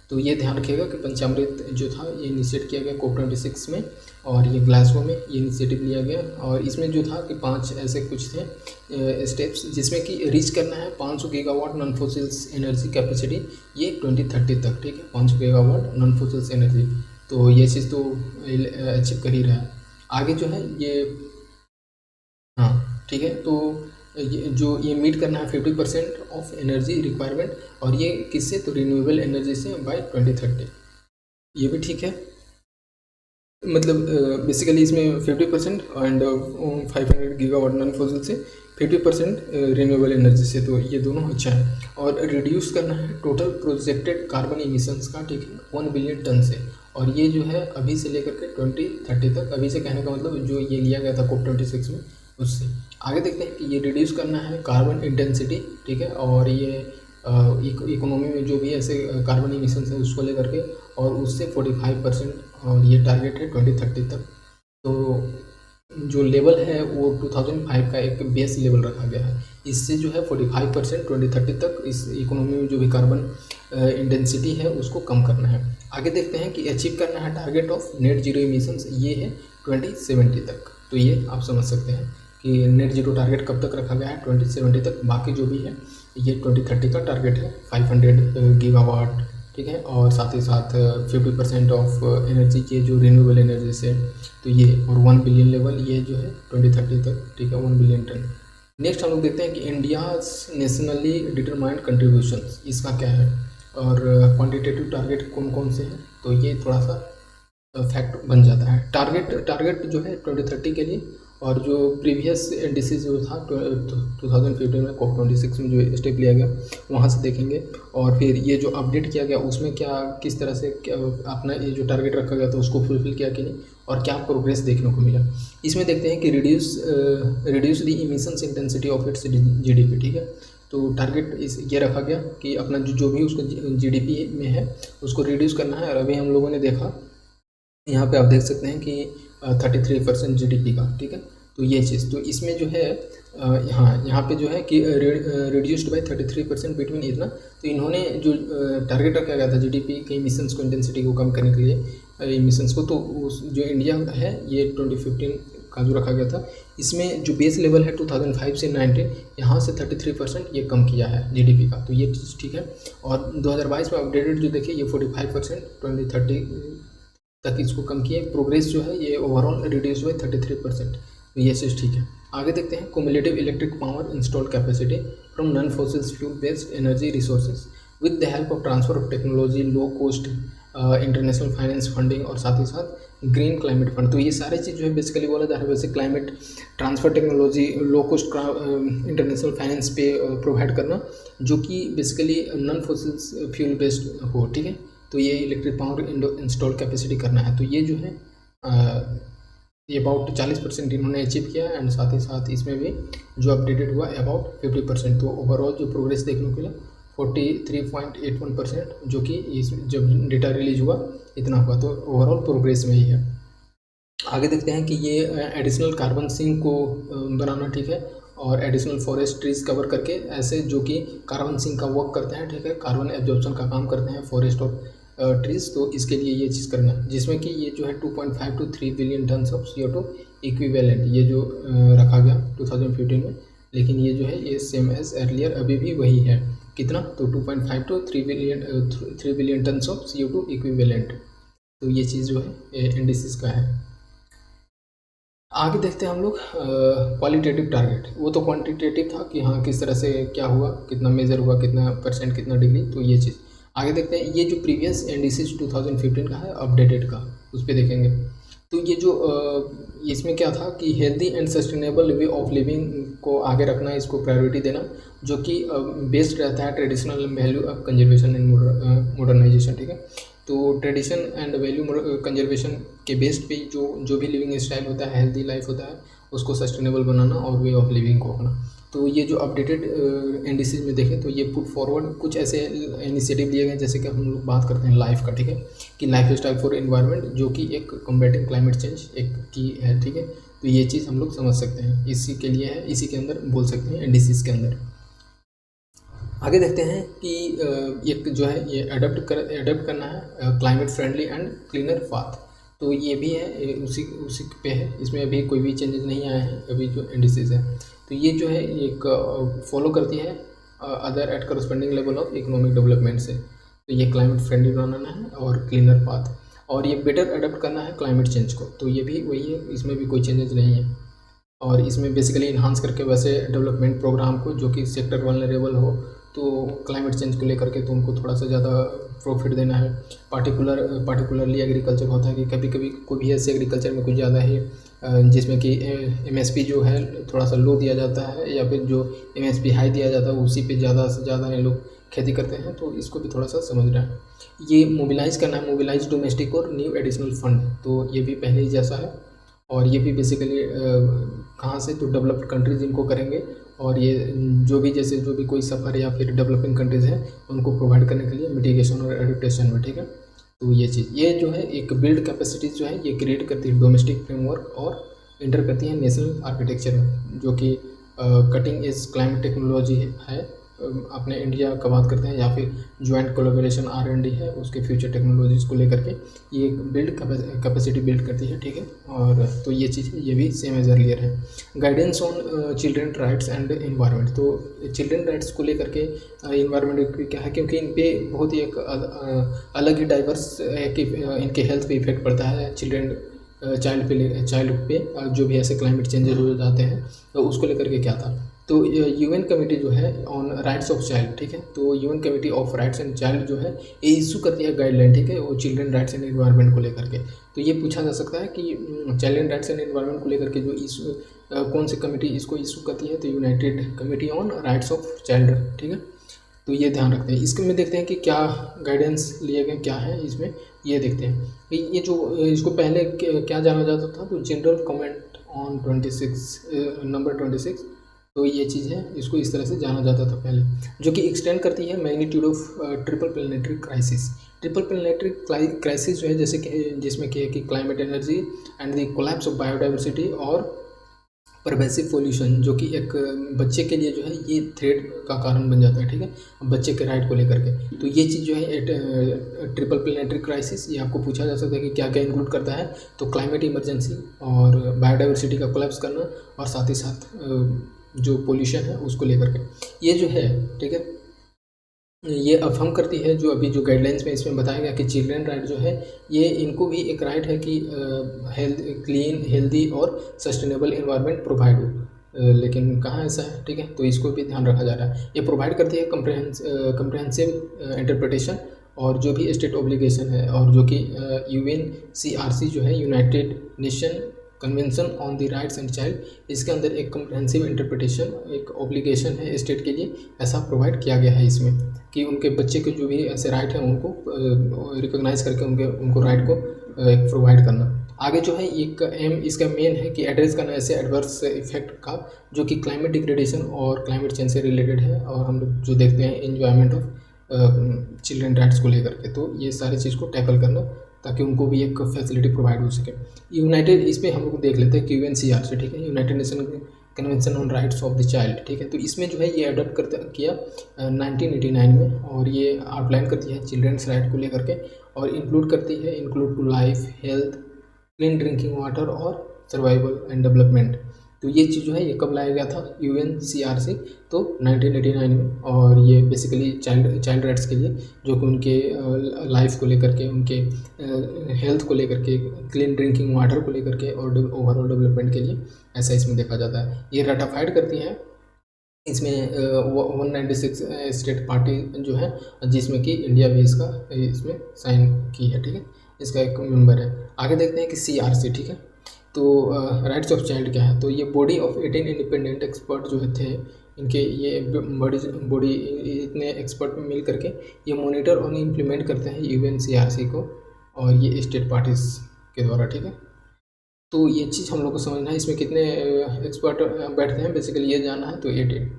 तो ये ध्यान रखिएगा कि पंचामृत जो था ये इनिशिएट किया गया COP26 में, और ये ग्लासगो में ये इनिशिएटिव लिया गया। और इसमें जो था कि 5 ऐसे कुछ थे स्टेप्स, जिसमें कि रीच करना है 500 gigawatt non fossils energy capacity ये 2030 तक, ठीक है, 500 गीगावाट नॉन फॉसिल्स एनर्जी। तो ये चीज़ तो अचीव कर ही रहा है। आगे जो है ये, हाँ ठीक है, तो ये मीट करना है 50% ऑफ एनर्जी रिक्वायरमेंट, और ये किससे, तो रिन्यूएबल एनर्जी से बाय 2030। ये भी ठीक है, मतलब बेसिकली इसमें 50% एंड 500 गीगावाट नॉन फॉसिल से 50% रिन्यूएबल एनर्जी से, तो ये दोनों अच्छा है। और रिड्यूस करना है टोटल प्रोजेक्टेड कार्बन इमिशंस का, ठीक है, 1 बिलियन टन से, और ये जो है अभी से लेकर के 2030 तक, अभी से कहने का मतलब जो ये लिया गया था COP26 में उससे। आगे देखते हैं कि ये रिड्यूस करना है कार्बन इंटेंसिटी, ठीक है, और ये इकोनॉमी में जो भी ऐसे कार्बन इमिशंस है उसको लेकर के, और उससे 45%, और ये टारगेट है 2030 तक। तो जो लेवल है वो 2005 का एक बेस लेवल रखा गया है, इससे जो है 45% 2030 तक इस इकोनॉमी में जो भी कार्बन इंटेंसिटी है उसको कम करना है। आगे देखते हैं कि अचीव करना है target of net zero emissions, ये है 2070 तक। तो ये आप समझ सकते हैं कि नेट जीरो टारगेट कब तक रखा गया है, 2070 तक। बाकी जो भी है ये 2030 का टारगेट है 500 गीगावाट, ठीक है, और साथ ही साथ 50% ऑफ एनर्जी के जो रिन्यूएबल एनर्जी से, तो ये, और 1 बिलियन लेवल ये जो है 2030 तक, ठीक है, 1 बिलियन टन। नेक्स्ट हम लोग देखते हैं कि इंडिया नेशनली डिटरमाइंड कंट्रीब्यूशंस, इसका क्या है, और क्वान्टिटेटिव टारगेट कौन कौन से हैं, तो ये थोड़ा सा फैक्ट बन जाता है। टारगेट जो है 2030 के लिए, और जो प्रीवियस इंडिसेस जो था 2015 में COP26 में जो स्टेप लिया गया वहाँ से देखेंगे, और फिर ये जो अपडेट किया गया उसमें क्या किस तरह से क्या अपना ये जो टारगेट रखा गया था उसको फुलफिल किया कि नहीं, और क्या प्रोग्रेस देखने को मिला। इसमें देखते हैं कि reduce the emissions intensity of its GDP, ठीक है। तो टारगेट ये रखा गया कि अपना जो भी उसको GDP में है उसको रिड्यूस करना है, और अभी हम लोगों ने देखा यहाँ पे आप देख सकते हैं कि 33% GDP का, ठीक है। तो ये चीज़, तो इसमें जो है यहाँ पे जो है कि रिड्यूस्ड बाय 33% बिटवीन इतना, तो इन्होंने जो टारगेट रखा गया था GDP के इमिशंस को, इंटेंसिटी को कम करने के लिए इमिशंस को, तो उस जो इंडिया है ये 2015 का जो रखा गया था, इसमें जो बेस लेवल है 2005 से 19, यहाँ से 33% ये कम किया है GDP का, तो ये चीज़ ठीक है। और 2022 में अपडेटेड जो देखिए ये 45% 2030 तक इसको कम किए। प्रोग्रेस जो है ये ओवरऑल रिड्यूस हुए 33%, तो ये चीज़ ठीक है। आगे देखते हैं cumulative electric power installed capacity from non fossils fuel based energy resources with the help of transfer of technology, low cost international finance funding, और साथ ही साथ ग्रीन क्लाइमेट फंड। तो ये सारे चीज़ जो है बेसिकली बोला जा रहा है वैसे climate transfer technology, low cost international finance पे प्रोवाइड करना, जो कि basically non fossils fuel based हो, ठीक है। तो ये इलेक्ट्रिक पावर इंस्टॉल कैपेसिटी करना है, तो ये जो है ये अबाउट 40% इन्होंने अचीव किया, एंड साथ ही साथ इसमें भी जो अपडेटेड हुआ अबाउट 50%। तो ओवरऑल जो प्रोग्रेस देखने को मिला 43.81%, जो कि इस जब डेटा रिलीज हुआ इतना हुआ, तो ओवरऑल प्रोग्रेस में ही है। आगे देखते हैं कि ये एडिशनल कार्बन सिंक को बनाना, ठीक है, और एडिशनल फॉरेस्ट ट्रीज कवर करके ऐसे जो कि कार्बन सिंक का वर्क करते हैं, ठीक है, कार्बन एब्जॉर्प्शन का काम करते हैं फॉरेस्ट और ट्रीज, तो इसके लिए ये चीज़ करना है, जिसमें कि ये जो है 2.5 to 3 billion ton of CO2 equivalent ये जो रखा गया 2015 में, लेकिन ये जो है ये सेम एज अर्लियर अभी भी वही है, कितना, तो 2.5 to 3 billion ton of CO2 equivalent. तो ये चीज़ जो है इंडिसेस का है। आगे देखते हैं हम लोग क्वालिटेटिव टारगेट। वो तो क्वांटिटेटिव था कि हाँ किस तरह से क्या हुआ, कितना मेजर हुआ, कितना परसेंट, कितना डिग्री, तो ये चीज़। आगे देखते हैं ये जो प्रीवियस इंडिसेस 2015 का है अपडेटेड का, उस पर देखेंगे। तो ये जो इसमें क्या था कि healthy and sustainable way of living को आगे रखना, इसको प्रायोरिटी देना, जो कि बेस्ड रहता है traditional value of conservation and modernisation, ठीक है। तो ट्रेडिशन एंड वैल्यू कंजर्वेशन के बेस्ड पे जो भी लिविंग स्टाइल होता है, हेल्दी लाइफ होता है, उसको सस्टेनेबल बनाना और वे ऑफ लिविंग को होना। तो ये जो अपडेटेड इंडिसेस में देखें तो ये पुट फॉरवर्ड कुछ ऐसे इनिशिएटिव लिए गए, जैसे कि हम लोग बात करते हैं लाइफ का, ठीक है, कि लाइफ स्टाइल फॉर एनवायरनमेंट, जो कि एक कॉम्बैटिंग क्लाइमेट चेंज एक की है, ठीक है। तो ये चीज़ हम लोग समझ सकते हैं, इसी के लिए है, इसी के अंदर बोल सकते हैं इंडिसेस के अंदर। आगे देखते हैं कि एक जो है ये अडोप्ट करना है climate friendly and cleaner path. तो ये भी है उसी उसी पे है, इसमें अभी कोई भी चेंजेस नहीं आए हैं अभी जो इंडिसेस है। तो ये जो है एक फॉलो करती है other at corresponding level of economic development से। तो ये क्लाइमेट फ्रेंडली बनाना है और क्लीनर पाथ, और ये बेटर अडोप्ट करना है क्लाइमेट चेंज को। तो ये भी वही है, इसमें भी कोई चेंजेस नहीं है। और इसमें बेसिकली इन्हांस करके वैसे डेवलपमेंट प्रोग्राम को जो कि सेक्टर वल्नरेबल हो, तो क्लाइमेट चेंज को लेकर के तो उनको थोड़ा सा ज़्यादा प्रॉफिट देना है। पार्टिकुलरली एग्रीकल्चर होता है कि कभी कभी कोई भी ऐसे एग्रीकल्चर में कुछ ज़्यादा ही जिसमें कि एमएसपी जो है थोड़ा सा लो दिया जाता है, या फिर जो एमएसपी हाई दिया जाता है उसी पे ज़्यादा से ज़्यादा ये लोग खेती करते हैं। तो इसको भी थोड़ा सा समझना है। ये मोबिलाइज़ करना है, मोबिलाइज डोमेस्टिक और न्यू एडिशनल फंड। तो ये भी पहले ही जैसा है, और ये भी बेसिकली कहाँ से, तो डेवलप्ड कंट्रीज इनको करेंगे। और ये जो भी कोई सफ़र या फिर डेवलपिंग कंट्रीज़ हैं उनको प्रोवाइड करने के लिए मिटिगेशन और एडप्टेशन में, ठीक है। तो ये चीज़, ये जो है एक बिल्ड कैपेसिटीज़ जो है ये क्रिएट करती है डोमेस्टिक फ्रेमवर्क, और इंटर करती है नेशनल आर्किटेक्चर में, जो कि कटिंग एज क्लाइमेट टेक्नोलॉजी है। अपने इंडिया का बात करते हैं, या फिर ज्वाइंट कोलैबोरेशन R&D है, उसके फ्यूचर टेक्नोलॉजीज़ को लेकर के ये एक बिल्ड कैपेसिटी बिल्ड करती है, ठीक है। और तो ये चीज़ ये भी सेम एज अर्लियर है। Guidance on children rights and environment. तो चिल्ड्रन राइट्स को लेकर के इन्वायरमेंट क्या है, क्योंकि इन पे बहुत ही एक अलग ही डाइवर्स है कि इनके हेल्थ पे इफेक्ट पड़ता है। चाइल्ड पे जो भी ऐसे क्लाइमेट चेंजेस हो जाते हैं, तो उसको लेकर के क्या था। तो यूएन कमेटी जो है ऑन राइट्स ऑफ चाइल्ड, ठीक है, तो UN committee of rights and child जो है ये इशू करती है गाइडलाइन, ठीक है, वो चिल्ड्रन राइट्स एंड एनवायरनमेंट को लेकर के। तो ये पूछा जा सकता है कि चिल्ड्रन राइट्स एंड एनवायरनमेंट को लेकर के जो इशू कौन सी कमेटी इसको इशू करती है, तो United committee on rights of child, ठीक है। तो ये ध्यान रखते हैं। इसके में देखते हैं कि क्या गाइडेंस लिए गए, क्या है इसमें, ये देखते हैं। ये जो इसको पहले क्या जाना जाता था, तो जनरल कमेंट ऑन 26 नंबर 26। तो ये चीज़ है, इसको इस तरह से जाना जाता था पहले, जो कि एक्सटेंड करती है magnitude of triple planetary crisis. Triple planetary crisis जो है, जैसे कि जिसमें क्या है कि climate energy and the collapse of biodiversity और परवेसिव पोल्यूशन, जो कि एक बच्चे के लिए जो है ये थ्रेट का कारण बन जाता है, ठीक है, बच्चे के राइट को लेकर के। तो ये चीज़ जो है ट्रिपल प्लेनेटरी क्राइसिस, ये आपको पूछा जा सकता है कि क्या क्या इंक्लूड करता है। तो क्लाइमेट इमरजेंसी और बायोडाइवर्सिटी का कोलैप्स करना, और साथ ही साथ जो पोल्यूशन है उसको लेकर के ये जो है, ठीक है, ये अफर्म करती है जो अभी जो गाइडलाइंस में इसमें बताया गया कि चिल्ड्रन राइट जो है ये इनको भी एक राइट है कि क्लीन, हेल्दी और सस्टेनेबल इन्वायरमेंट प्रोवाइड हो। लेकिन कहाँ ऐसा है, ठीक है, तो इसको भी ध्यान रखा जा रहा है। ये प्रोवाइड करती है कंप्रहेंसिव इंटरप्रिटेशन और जो भी स्टेट ऑब्लिगेशन है, और जो कि UNCRC जो है, United nation convention on the rights and child, इसके अंदर एक कम्प्रहेंसिव इंटरप्रिटेशन, एक ऑब्लिगेशन है स्टेट के लिए, ऐसा प्रोवाइड किया गया है इसमें, कि उनके बच्चे के जो भी ऐसे राइट हैं उनको रिकॉग्नाइज करके उनको राइट को एक प्रोवाइड करना। आगे जो है एक एम इसका मेन है कि एड्रेस करना ऐसे एडवर्स इफेक्ट का जो कि क्लाइमेट डिग्रेडेशन और क्लाइमेट चेंज से रिलेटेड है, और हम लोग जो देखते हैं एन्जॉयमेंट ऑफ चिल्ड्रन राइट्स को लेकर के। तो ये सारी चीज़ को टैकल करना ताकि उनको भी एक फैसिलिटी प्रोवाइड हो सके। यूनाइटेड, इस पर हम लोग देख लेते हैं कि UNCRC, ठीक है, United nation convention on rights of the child, ठीक है। तो इसमें जो है ये अडॉप्ट किया 1989 में, और ये आउटलाइन करती है चिल्ड्रंस राइट को लेकर के, और इंक्लूड करती है include to life, health, clean drinking water और सर्वाइवल एंड डेवलपमेंट। तो ये चीज़ जो है ये कब लाया गया था, UNCRC, तो 1989 में। और ये बेसिकली चाइल्ड राइट्स के लिए, जो कि उनके लाइफ को लेकर के, उनके हेल्थ को लेकर के, क्लीन ड्रिंकिंग वाटर को लेकर के, और ओवरऑल डेवलपमेंट के लिए ऐसा इसमें देखा जाता है। ये रेटिफाइड करती हैं इसमें 196 स्टेट पार्टी जो है, जिसमें कि इंडिया भी इसमें साइन की है, ठीक है, इसका एक मेंबर है। आगे देखते हैं कि CRC, ठीक है। तो राइट्स ऑफ चाइल्ड क्या है, तो ये बॉडी ऑफ 18 इंडिपेंडेंट एक्सपर्ट जो थे, इनके ये बॉडी इतने एक्सपर्ट मिल करके ये मॉनिटर और इम्प्लीमेंट करते हैं UNCRC को, और ये स्टेट पार्टीज के द्वारा, ठीक है। तो ये चीज़ हम लोग को समझना है, इसमें कितने एक्सपर्ट बैठते हैं, बेसिकली ये जानना है। तो 18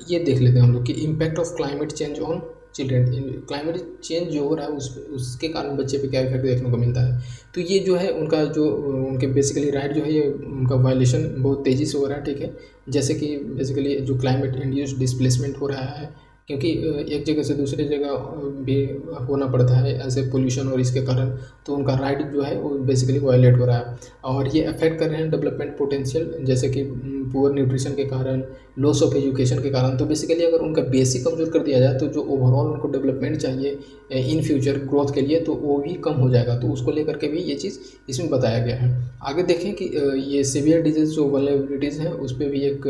ये देख लेते हैं हम लोग कि impact of climate change on children. Climate change जो हो रहा है उसके कारण बच्चे पे क्या इफेक्ट देखने को मिलता है। तो ये जो है उनका जो उनके बेसिकली राइट जो है ये उनका वायलेशन बहुत तेज़ी से हो रहा है, ठीक है। जैसे कि बेसिकली जो क्लाइमेट इंड्यूस्ड डिस्प्लेसमेंट हो रहा है, क्योंकि एक जगह से दूसरी जगह भी होना पड़ता है ऐसे पोल्यूशन और इसके कारण, तो उनका राइट जो है वो बेसिकली वायलेट हो रहा है और ये अफेक्ट कर रहे हैं डेवलपमेंट पोटेंशियल, जैसे कि पुअर न्यूट्रिशन के कारण, लॉस ऑफ एजुकेशन के कारण। तो बेसिकली अगर उनका बेसिक कमज़ोर कर दिया जाए तो जो ओवरऑल उनको डेवलपमेंट चाहिए इन फ्यूचर ग्रोथ के लिए, तो वो भी कम हो जाएगा। तो उसको लेकर के भी ये चीज़ इसमें बताया गया है। आगे देखें कि ये सीवियर डिजीज़ जो वल्नरेबिलिटीज़ हैं उस पर भी एक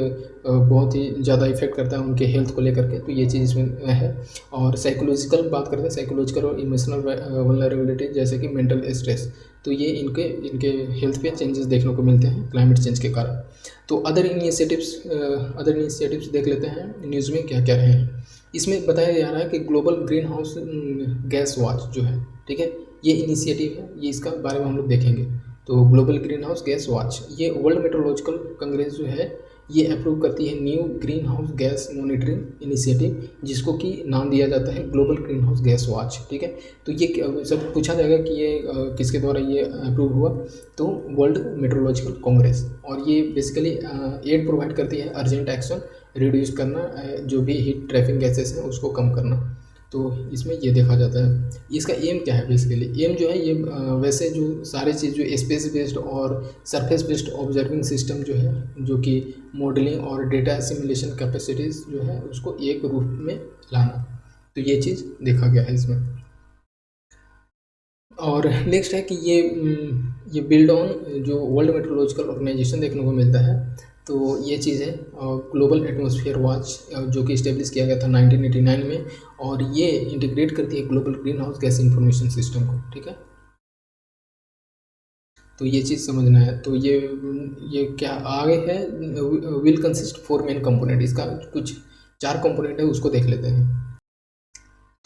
बहुत ही ज़्यादा इफेक्ट करता है उनके हेल्थ को लेकर के, तो ये चीज़ इसमें है। और साइकोलॉजिकल बात करते हैं, साइकोलॉजिकल और इमोशनल वल्नरेबिलिटी जैसे कि मेंटल स्ट्रेस, तो ये इनके इनके हेल्थ पे चेंजेस देखने को मिलते हैं क्लाइमेट चेंज के कारण। तो अदर इनिशिएटिव्स देख लेते हैं न्यूज़ में क्या क्या रहे हैं। इसमें बताया जा रहा है कि global green house gas watch जो है, ठीक है, ये इनिशिएटिव है, ये इसका बारे में हम लोग देखेंगे। तो global green house gas watch, ये वर्ल्ड मेट्रोलॉजिकल कांग्रेस जो है ये अप्रूव करती है new green house gas monitoring initiative, जिसको कि नाम दिया जाता है global green house gas watch, ठीक है। तो ये सब पूछा जाएगा कि ये किसके द्वारा ये अप्रूव हुआ, तो वर्ल्ड मेट्रोलॉजिकल कांग्रेस। और ये बेसिकली एड प्रोवाइड करती है अर्जेंट एक्शन रिड्यूस करना, जो भी हीट ट्रैफिक गैसेस हैं उसको कम करना। तो इसमें ये देखा जाता है। इसका एम क्या है, बेसिकली एम जो है ये वैसे जो सारी चीज़ जो स्पेस बेस्ड और सरफेस बेस्ड ऑब्जर्विंग सिस्टम जो है, जो कि मॉडलिंग और डेटा सिमुलेशन कैपेसिटीज़ जो है उसको एक रूप में लाना, तो ये चीज़ देखा गया है इसमें। और नेक्स्ट है कि ये बिल्ड ऑन जो वर्ल्ड मेट्रोलॉजिकल ऑर्गेनाइजेशन देखने को मिलता है, तो ये चीज़ है ग्लोबल एटमॉस्फेयर वॉच, जो कि इस्टेब्लिश किया गया था 1989 में, और ये इंटीग्रेट करती है global green house gas information system को, ठीक है। तो ये चीज़ समझना है। तो ये क्या आगे है, विल कंसिस्ट 4 मेन कंपोनेंट, इसका कुछ 4 कंपोनेंट है उसको देख लेते हैं।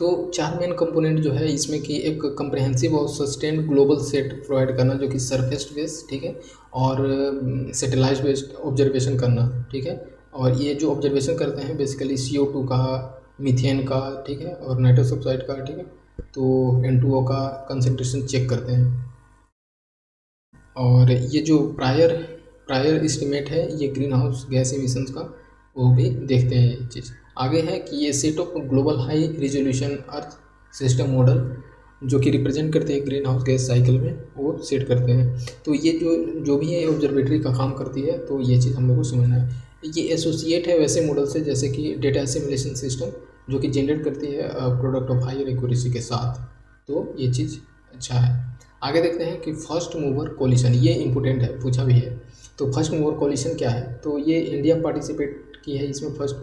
तो 4 मेन कंपोनेंट जो है इसमें कि एक कंप्रहेंसिव और सस्टेन्ड ग्लोबल सेट प्रोवाइड करना, जो कि सरफेस बेस्ड, ठीक है, और सैटेलाइट बेस्ड ऑब्जर्वेशन करना, ठीक है। और ये जो ऑब्जर्वेशन करते हैं बेसिकली CO2 का, मीथेन का, ठीक है, और नाइट्रस ऑक्साइड का, ठीक है, तो N2O का कंसनट्रेशन चेक करते हैं। और ये जो प्रायर एस्टिमेट है ये ग्रीन हाउस गैस इमिशंस का, वो भी देखते हैं ये चीज़। आगे है कि ये set of global high resolution earth system model, जो कि रिप्रेजेंट करते हैं ग्रीन हाउस गैस साइकिल में, वो सेट करते हैं। तो ये जो भी है ऑब्जर्वेटरी का काम करती है, तो ये चीज़ हम लोग को समझना है। ये एसोसिएट है वैसे मॉडल से जैसे कि डेटा सिमुलेशन सिस्टम, जो कि जनरेट करती है प्रोडक्ट ऑफ हायर एक्यूरेसी के साथ, तो ये चीज़ अच्छा है। आगे देखते हैं कि फर्स्ट मूवर कोलिशन, ये इम्पोर्टेंट है, पूछा भी है। तो फर्स्ट मूवर कोलिशन क्या है, तो ये इंडिया पार्टिसिपेट की है इसमें फर्स्ट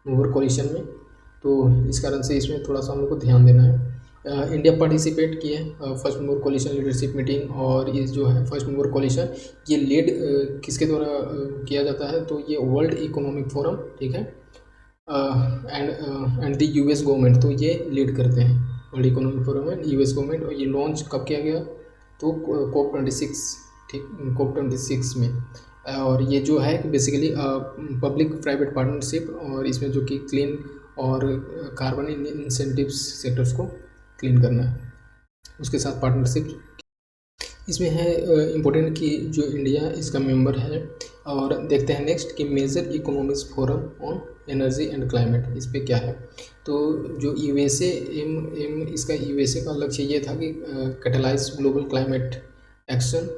मूवर कोलिशन में, तो इस कारण से इसमें थोड़ा सा हम लोग को ध्यान देना है। इंडिया पार्टिसिपेट की है first mover coalition leadership meeting, और ये जो है फर्स्ट मूवर कोलिशन ये लीड किसके द्वारा किया जाता है, तो ये वर्ल्ड इकोनॉमिक फोरम, ठीक है, एंड द US गवर्नमेंट, तो ये लीड करते हैं world economic forum and US government. और ये लॉन्च कब किया गया, तो COP26, ठीक, COP26 में। और ये जो है कि बेसिकली पब्लिक प्राइवेट पार्टनरशिप, और इसमें जो कि क्लीन और कार्बन इंसेंटिव्स सेक्टर्स को क्लीन करना है, उसके साथ पार्टनरशिप इसमें है इम्पोर्टेंट कि जो इंडिया इसका मेंबर है। और देखते हैं नेक्स्ट कि major economics forum on energy and climate, इस पे क्या है। तो जो USA एम इसका USA का लक्ष्य ये था कि कैटलाइज ग्लोबल क्लाइमेट एक्शन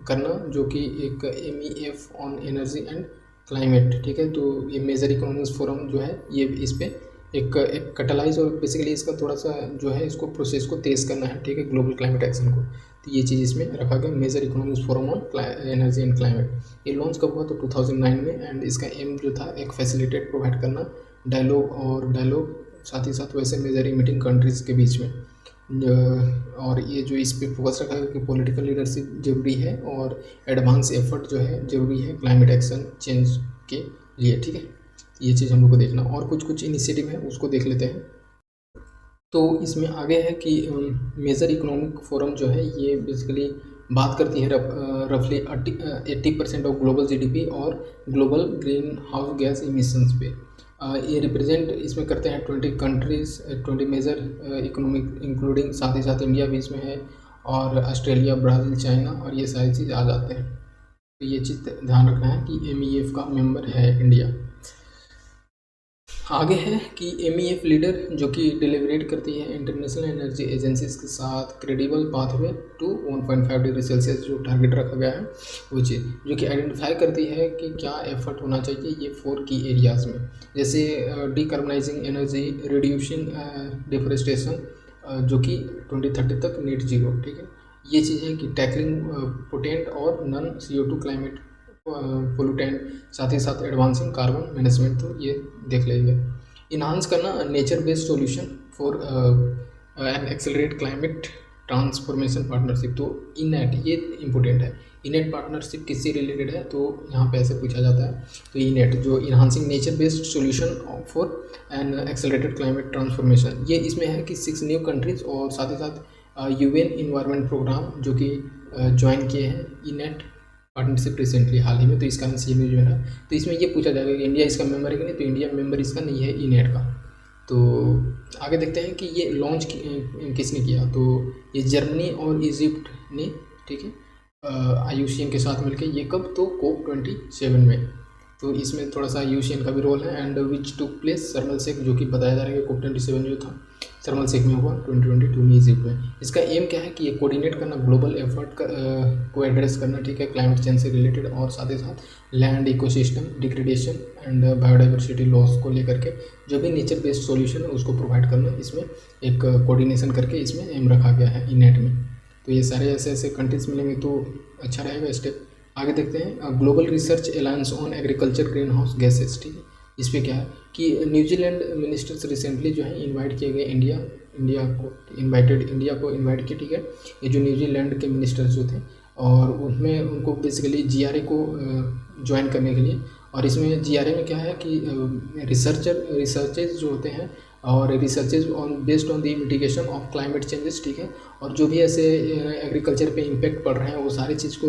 करना, जो कि एक MEF on energy and climate, ठीक है। तो ये मेजर इकोनॉमिक्स फोरम जो है ये इस पे एक कैटलाइज, और बेसिकली इसका थोड़ा सा जो है इसको प्रोसेस को तेज़ करना है, ठीक है, ग्लोबल क्लाइमेट एक्शन को। तो ये चीज़ इसमें रखा गया, major economics forum on energy and climate. ये लॉन्च कब हुआ, तो 2009 में, एंड इसका एम जो था एक फैसिलिटेट प्रोवाइड करना डायलॉग, साथ ही साथ वैसे मेजर मीटिंग कंट्रीज़ के बीच में। और ये जो इस पे फोकस रखा है कि पॉलिटिकल लीडरशिप जरूरी है और एडवांस एफर्ट जो है जरूरी है क्लाइमेट एक्शन चेंज के लिए, ठीक है। ये चीज़ हम लोग को देखना, और कुछ इनिशिएटिव है उसको देख लेते हैं। तो इसमें आगे है कि मेजर इकोनॉमिक फोरम जो है ये बेसिकली बात करती है रफली 80% ऑफ ग्लोबल GDP और global green house gas emissions पे। ये रिप्रेजेंट इसमें करते हैं 20 कंट्रीज़, 20 मेजर इकोनॉमिक, इंक्लूडिंग साथ ही साथ इंडिया भी इसमें है, और ऑस्ट्रेलिया, ब्राज़ील, चाइना, और ये सारी चीज़ आ जाते हैं। तो ये चीज़ ध्यान रखना है कि MEF का मेंबर है इंडिया। आगे है कि MEF लीडर जो कि डेलीवरेट करती है इंटरनेशनल एनर्जी एजेंसीज के साथ credible pathway to 1.5 degree Celsius जो टारगेट रखा गया है, वो चीज़ जो कि आइडेंटिफाई करती है कि क्या एफर्ट होना चाहिए ये 4 की एरियाज़ में, जैसे डिकार्बनाइजिंग एनर्जी, रिड्यूसिंग डिफोरेस्टेशन जो कि 2030 तक नेट जीरो, ठीक है। ये चीज़ है कि टैकलिंग पोटेंट और नॉन CO2 क्लाइमेट पोलूटेंट, साथ ही साथ एडवांसिंग कार्बन मैनेजमेंट, तो ये देख लेंगे। इन्हांस करना nature based solution for and accelerate climate transformation partnership, तो इनेट ये इम्पोर्टेंट है। इनेट पार्टनरशिप किससे रिलेटेड है, तो यहाँ पे ऐसे पूछा जाता है। तो इनेट जो enhancing nature based solution for and accelerated climate transformation, ये इसमें है कि 6 न्यू कंट्रीज और साथ ही साथ UN इन्वायरमेंट प्रोग्राम जो कि ज्वाइन किए हैं इनेट पार्टनरशिप रिसेंटली हाल ही में, तो इस कारण से ये न्यूज में है। तो इसमें ये पूछा जाएगा कि इंडिया इसका मेंबर है कि नहीं, तो इंडिया मेंबर इसका नहीं है इनेट का। तो आगे देखते हैं कि ये लॉन्च किसने किया, तो ये जर्मनी और इजिप्ट ने, ठीक है, IUCN के साथ मिलकर। ये कब, तो COP27 में, तो इसमें थोड़ा सा IUCN का भी रोल है। एंड विच टुक प्लेस शर्म el शेख, जो कि बताया जा रहा है कि COP27 जो था शर्म el शेख में हुआ 2022 में इजिप्ट में। इसका एम क्या है कि ये कोऑर्डिनेट करना ग्लोबल एफर्ट को एड्रेस करना, ठीक है, क्लाइमेट चेंज से रिलेटेड, और साथ ही साथ land ecosystem degradation and biodiversity loss को लेकर के जो भी नेचर बेस्ड सॉल्यूशन है उसको प्रोवाइड करना, इसमें एक कोऑर्डिनेशन करके इसमें एम रखा गया है इनेट में। तो ये सारे ऐसे ऐसे कंट्रीज मिलेंगे तो अच्छा रहेगा स्टेप। आगे देखते हैं global research alliance on agriculture green house gases, ठीक है। इस पर क्या है कि न्यूजीलैंड मिनिस्टर्स रिसेंटली जो है इनवाइट किए गए इंडिया को इनवाइट किया, ठीक है। ये जो न्यूजीलैंड के मिनिस्टर्स जो थे, और उनमें उनको बेसिकली GRA को ज्वाइन करने के लिए। और इसमें GRA में क्या है कि रिसर्चेज जो होते हैं, और researches on based on the mitigation of climate changes, ठीक है। और जो भी ऐसे एग्रीकल्चर पे इम्पेक्ट पड़ रहे हैं वो सारी चीज़ को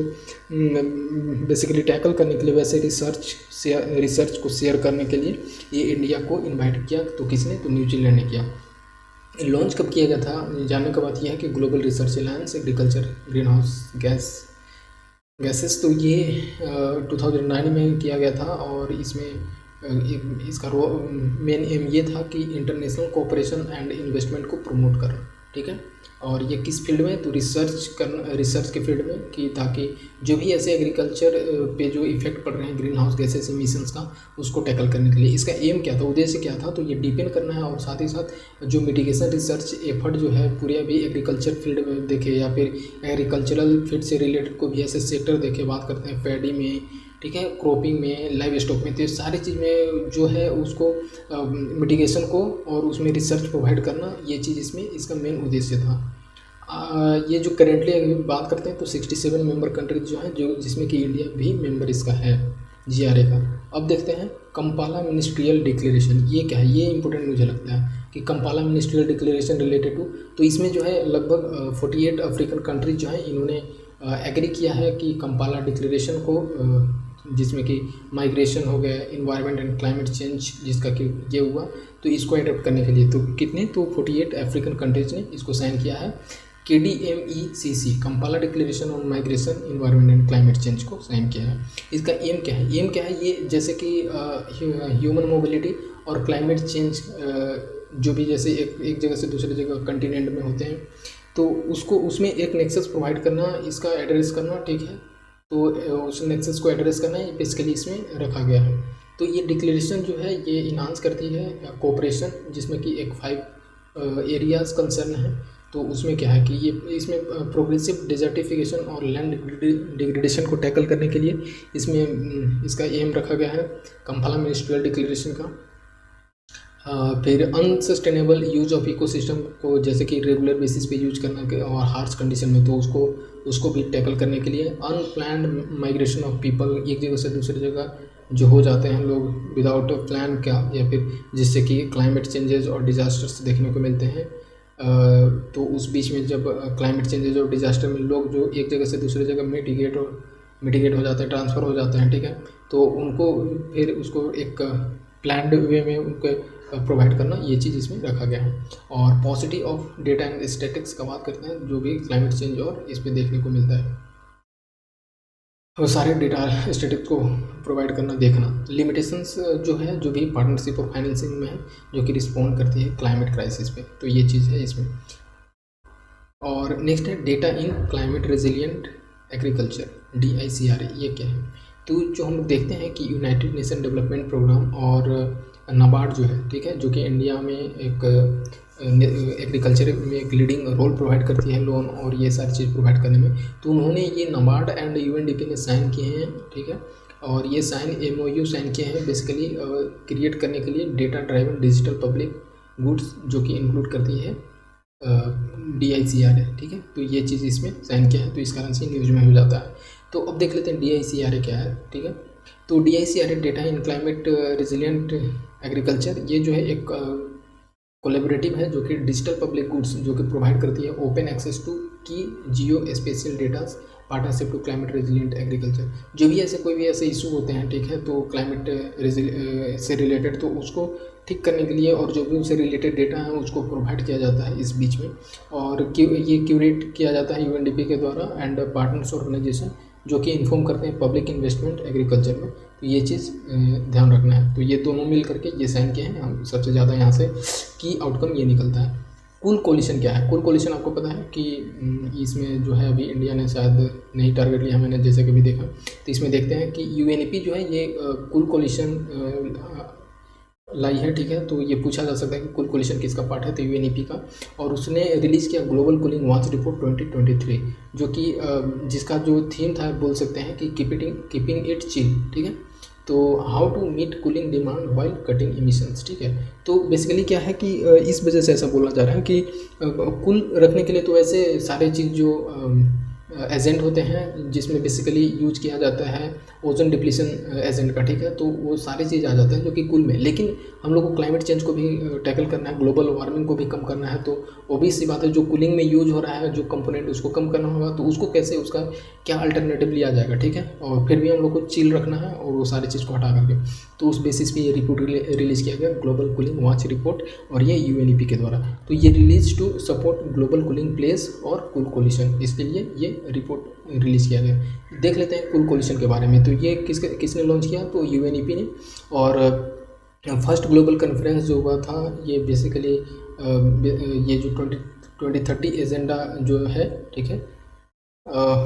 बेसिकली टैकल करने के लिए, वैसे रिसर्च को शेयर करने के लिए ये इंडिया को इनवाइट किया। तो किसने, तो न्यूजीलैंड ने किया। लॉन्च कब किया गया था, जानने का बात यह है कि global research alliance agriculture green house gases, तो ये 2009 में किया गया था। और इसमें इसका मेन एम ये था कि इंटरनेशनल कोऑपरेशन एंड इन्वेस्टमेंट को प्रमोट करना, ठीक है। और ये किस फील्ड में, तो रिसर्च के फील्ड में, कि ताकि जो भी ऐसे एग्रीकल्चर पे जो इफेक्ट पड़ रहे हैं ग्रीन हाउस गैसेस इमिशंस का, उसको टैकल करने के लिए। इसका एम क्या था, उद्देश्य क्या था, तो ये डिपेंड करना है। और साथ ही साथ जो मिटिगेशन रिसर्च एफर्ट जो है पूरे अभी एग्रीकल्चर फील्ड में देखे, या फिर एग्रीकल्चरल फील्ड से रिलेटेड कोई भी ऐसे सेक्टर देखे, बात करते हैं पैडी में, ठीक है, क्रॉपिंग में, लाइव स्टॉक में, तो ये सारी चीज़ में जो है उसको मिटिगेशन को और उसमें रिसर्च प्रोवाइड करना, ये चीज़ इसमें इसका मेन उद्देश्य था। ये जो करेंटली अगर बात करते हैं तो 67 मेंबर कंट्रीज जो हैं, जो जिसमें कि इंडिया भी मेंबर इसका है GRA का। अब देखते हैं कंपाला मिनिस्ट्रियल डिक्लेरेशन, ये क्या है, ये इंपॉर्टेंट मुझे लगता है कि Kampala ministerial declaration related to, तो इसमें जो है लगभग 48 अफ्रीकन कंट्रीज जो हैं इन्होंने एग्री किया है कि कंपाला डिक्लेरेशन को, जिसमें कि माइग्रेशन हो गया, इन्वायरमेंट एंड क्लाइमेट चेंज जिसका कि ये हुआ, तो इसको एडप्ट करने के लिए तो कितने, तो 48 अफ्रीकन कंट्रीज ने इसको साइन किया है। KDMECC Kampala declaration on migration, environment and climate change को साइन किया है। इसका एम क्या है, ये जैसे कि ह्यूमन मोबिलिटी और क्लाइमेट चेंज जो भी जैसे एक जगह से दूसरी जगह कंटिनेंट में होते हैं, तो उसको उसमें एक नेक्सस प्रोवाइड करना, इसका एड्रेस करना, ठीक है। तो उस नेक्सस को एड्रेस करना है बेसिकली इसमें रखा गया है। तो ये डिक्लेरेशन जो है ये इन्हांस करती है कोऑपरेशन, जिसमें कि एक 5 एरियाज़ कंसर्न है। तो उसमें क्या है कि ये इसमें प्रोग्रेसिव डिजर्टिफिकेशन और लैंड डिग्रेडेशन को टैकल करने के लिए इसमें इसका एम रखा गया है कंपाला मिनिस्ट्रियल डिक्लेरेशन का। फिर अनसस्टेनेबल यूज ऑफ इकोसिस्टम को, जैसे कि रेगुलर बेसिस पे यूज करना के और हार्श कंडीशन में, तो उसको भी टैकल करने के लिए। अनप्लान्ड माइग्रेशन ऑफ पीपल, एक जगह से दूसरी जगह जो हो जाते हैं लोग विदाउट प्लान क्या, या फिर जिससे कि क्लाइमेट चेंजेस और डिजास्टर्स देखने को मिलते हैं। तो उस बीच में जब क्लाइमेट चेंजेस और डिजास्टर में लोग जो एक जगह से दूसरी जगह मिटिगेट हो जाते हैं, ट्रांसफ़र हो जाते हैं, ठीक है। तो उनको फिर उसको एक प्लान्ड वे में उनको प्रोवाइड करना, ये चीज़ इसमें रखा गया है। और पॉसिटी ऑफ डेटा एंड स्टैटिक्स का बात करते हैं, जो भी क्लाइमेट चेंज और इस पर देखने को मिलता है। वो सारे डेटा स्टैटिस्टिक्स को प्रोवाइड करना, देखना। लिमिटेशंस जो है, जो भी पार्टनरशिप और फाइनेंसिंग में है, जो कि रिस्पॉन्ड करती है क्लाइमेट क्राइसिस पे, तो ये चीज़ है इसमें। और नेक्स्ट है डेटा इन क्लाइमेट रेजिलिएंट एग्रीकल्चर, DICRA, ये क्या है? तो जो हम लोग देखते हैं कि यूनाइटेड नेशन डेवलपमेंट प्रोग्राम और नाबार्ड जो है, ठीक है, जो कि इंडिया में एक एग्रीकल्चर में एक लीडिंग रोल प्रोवाइड करती है, लोन और ये सारी चीज़ प्रोवाइड करने में, तो उन्होंने ये नाबार्ड एंड UNDP ने साइन किए हैं, ठीक है। और ये MOU साइन किए हैं बेसिकली क्रिएट करने के लिए data driven digital public goods, जो कि इंक्लूड करती है DICRA, ठीक है। तो ये चीज़ इसमें साइन किया है, तो इस कारण से न्यूज़ में हो जाता है। तो अब देख लेते हैं DICRA क्या है, ठीक है। तो DICRA डेटा इन क्लाइमेट रेजिलिएंट एग्रीकल्चर, ये जो है एक कोलेबरेटिव है, जो कि डिजिटल पब्लिक गुड्स जो कि प्रोवाइड करती है open access to key geospatial datas partnership to climate resilient agriculture. जो भी ऐसे कोई भी ऐसे इशू होते हैं, ठीक है, तो क्लाइमेट से रिलेटेड, तो उसको ठीक करने के लिए और जो भी उससे रिलेटेड डेटा है उसको प्रोवाइड किया जाता है इस बीच में, और ये क्यूरेट किया जाता है UNDP के द्वारा एंड पार्टनर्स ऑर्गेनाइजेशन, जो कि इन्फॉर्म करते हैं पब्लिक इन्वेस्टमेंट एग्रीकल्चर में। तो ये चीज़ ध्यान रखना है। तो ये दोनों मिल करके ये साइन किए हैं। हम सबसे ज़्यादा यहाँ से की आउटकम ये निकलता है। कुल कोलिशन क्या है? कुल कोलिशन आपको पता है कि इसमें जो है अभी इंडिया ने शायद नहीं टारगेट लिया, मैंने जैसे कि भी देखा। तो इसमें देखते हैं कि UNEP जो है ये कुल कोलिशन लाई है, ठीक है। तो ये पूछा जा सकता है कि कुल कोलिशन किसका पार्ट है, तो UNEP का। और उसने रिलीज़ किया ग्लोबल कूलिंग वॉच रिपोर्ट 2023, जो कि जिसका जो थीम था बोल सकते हैं कि कीपिंग इट चिल, ठीक है। तो how to meet cooling demand while cutting emissions, ठीक है। तो बेसिकली क्या है कि इस वजह से ऐसा बोला जा रहा है कि कूल रखने के लिए तो वैसे सारे चीज़ जो एजेंट होते हैं जिसमें बेसिकली यूज किया जाता है ओजोन डिप्लीशन एजेंट का, ठीक है। तो वो सारी चीज़ आ जाता है जो कि कुल में, लेकिन हम लोग को क्लाइमेट चेंज को भी टैकल करना है, ग्लोबल वार्मिंग को भी कम करना है। तो ऑब्वियस सी बात है, जो कूलिंग में यूज हो रहा है जो कंपोनेंट, उसको कम करना होगा। तो उसको कैसे, उसका क्या अल्टरनेटिव लिया जाएगा, ठीक है। और फिर भी हम लोग को चिल रखना है और वो सारी चीज़ को हटा करके, तो उस बेसिस पे ये रिपोर्ट रिलीज़ किया गया, ग्लोबल कूलिंग वॉच रिपोर्ट, और ये UNEP के द्वारा। तो ये release to support global cooling pledge और कुल कोलिशन, इसके लिए ये रिपोर्ट रिलीज़ किया गया। देख लेते हैं कुल कोलिशन के बारे में। तो ये किसने लॉन्च किया, तो UNEP ने। और फर्स्ट ग्लोबल कॉन्फ्रेंस जो हुआ था, ये बेसिकली ये जो 2030 एजेंडा जो है, ठीक है,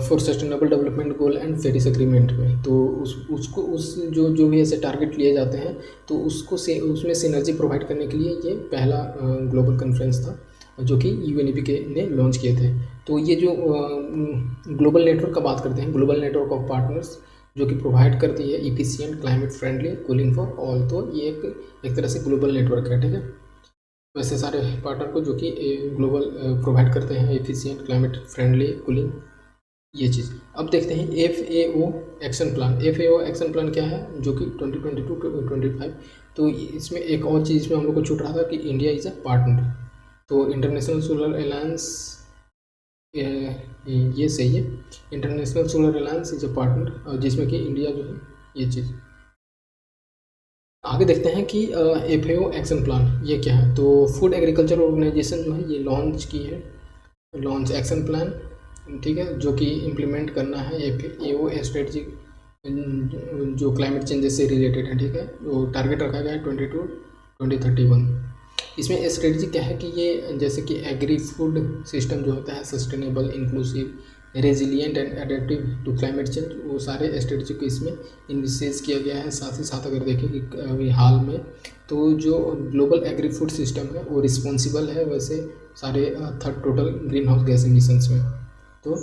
for sustainable development goal and Paris agreement में, तो उस जो भी ऐसे टारगेट लिए जाते हैं, तो उसमें सिनर्जी प्रोवाइड करने के लिए ये पहला ग्लोबल कॉन्फ्रेंस था जो कि UNEP ने लॉन्च किए थे। तो ये जो ग्लोबल नेटवर्क का बात करते हैं, ग्लोबल नेटवर्क ऑफ पार्टनर्स, जो कि प्रोवाइड करती है efficient climate friendly cooling for all. तो ये एक तरह से ग्लोबल नेटवर्क है, ठीक है। वैसे सारे पार्टनर को जो कि ग्लोबल प्रोवाइड करते हैं इफिशिएंट क्लाइमेट फ्रेंडली कूलिंग, ये चीज़। अब देखते हैं FAO action plan. FAO action plan क्या है, जो कि 2022-25। तो इसमें एक और चीज़ में हम लोग को छूट रहा था कि इंडिया इज़ अ पार्टनर। तो इंटरनेशनल सोलर अलायंस, ये सही है, international solar alliance is a partner, जिसमें कि इंडिया जो है, ये चीज़। आगे देखते हैं कि FAO एक्शन प्लान ये क्या है। तो फूड एग्रीकल्चर ऑर्गेनाइजेशन जो है ये लॉन्च की है, लॉन्च एक्शन प्लान, ठीक है, जो कि इम्प्लीमेंट करना है FAO स्ट्रेटजी जो क्लाइमेट चेंजेस से रिलेटेड है, ठीक है। वो टारगेट रखा गया है 2022-2031। इसमें स्ट्रेटजी क्या है कि ये जैसे कि एग्री फूड सिस्टम जो होता है sustainable, inclusive, resilient and adaptive to climate change, वो सारे स्ट्रेटजी को इसमें इनिशिएट किया गया है। साथ ही साथ अगर देखें कि अभी हाल में तो जो ग्लोबल एग्री फूड सिस्टम है वो रिस्पॉन्सिबल है वैसे सारे third total green house gas emissions में। तो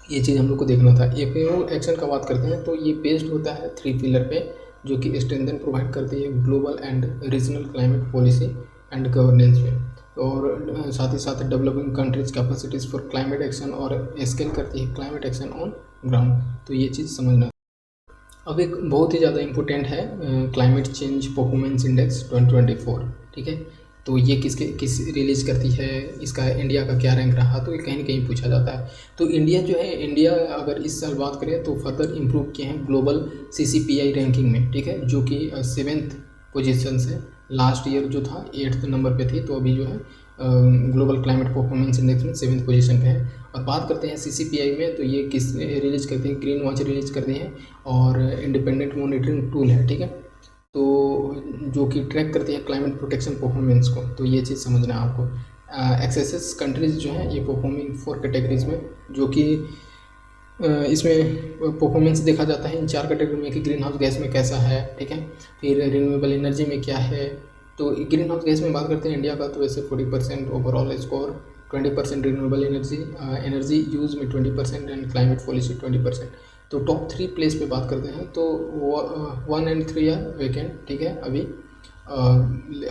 ये चीज़ हम लोग को देखना था। FAO एक्शन का बात करते हैं तो ये बेस्ड होता है 3 पिलर पे, जो कि स्ट्रेंथन प्रोवाइड करती है global and regional climate policy and governance में, और साथ ही साथ developing countries capacities for climate action, और स्केल करती है क्लाइमेट एक्शन ऑन ग्राउंड। तो ये चीज़ समझना। अब एक बहुत ही ज़्यादा इम्पोर्टेंट है क्लाइमेट चेंज परफॉर्मेंस इंडेक्स 2024, ठीक है। तो ये किस रिलीज़ करती है, इसका इंडिया का क्या रैंक रहा, तो ये कहीं ना कहीं पूछा जाता है। तो इंडिया जो है, इंडिया अगर इस साल बात करें तो फर्दर इम्प्रूव किए हैं ग्लोबल CCPI रैंकिंग में, ठीक है, जो कि 7th पोजीशन से लास्ट ईयर जो था 8th नंबर पे थी, तो अभी जो है ग्लोबल क्लाइमेट परफॉर्मेंस इंडेक्स में 7th पोजीशन पे है। और बात करते हैं CCPI में, तो ये किस रिलीज करते हैं, ग्रीन वॉच रिलीज करते हैं और इंडिपेंडेंट मॉनिटरिंग टूल है, ठीक है। तो जो कि ट्रैक करती है क्लाइमेट प्रोटेक्शन परफॉर्मेंस को, तो ये चीज़ समझना है आपको। एक्सेस कंट्रीज़ जो हैं ये परफॉर्मिंग 4 कैटेगरीज में, जो कि इसमें परफॉर्मेंस देखा जाता है इन 4 कैटेगरी में कि ग्रीन हाउस गैस में कैसा है, ठीक है। फिर रिन्यूएबल एनर्जी में क्या है, तो ग्रीन हाउस गैस में बात करते हैं इंडिया का, तो वैसे 40% overall score, 20% renewable energy use में 20% एंड क्लाइमेट पॉलिसी 20%। तो टॉप 3 प्लेस पे बात करते हैं, तो 1 and 3 आर वैकेंट, ठीक है अभी।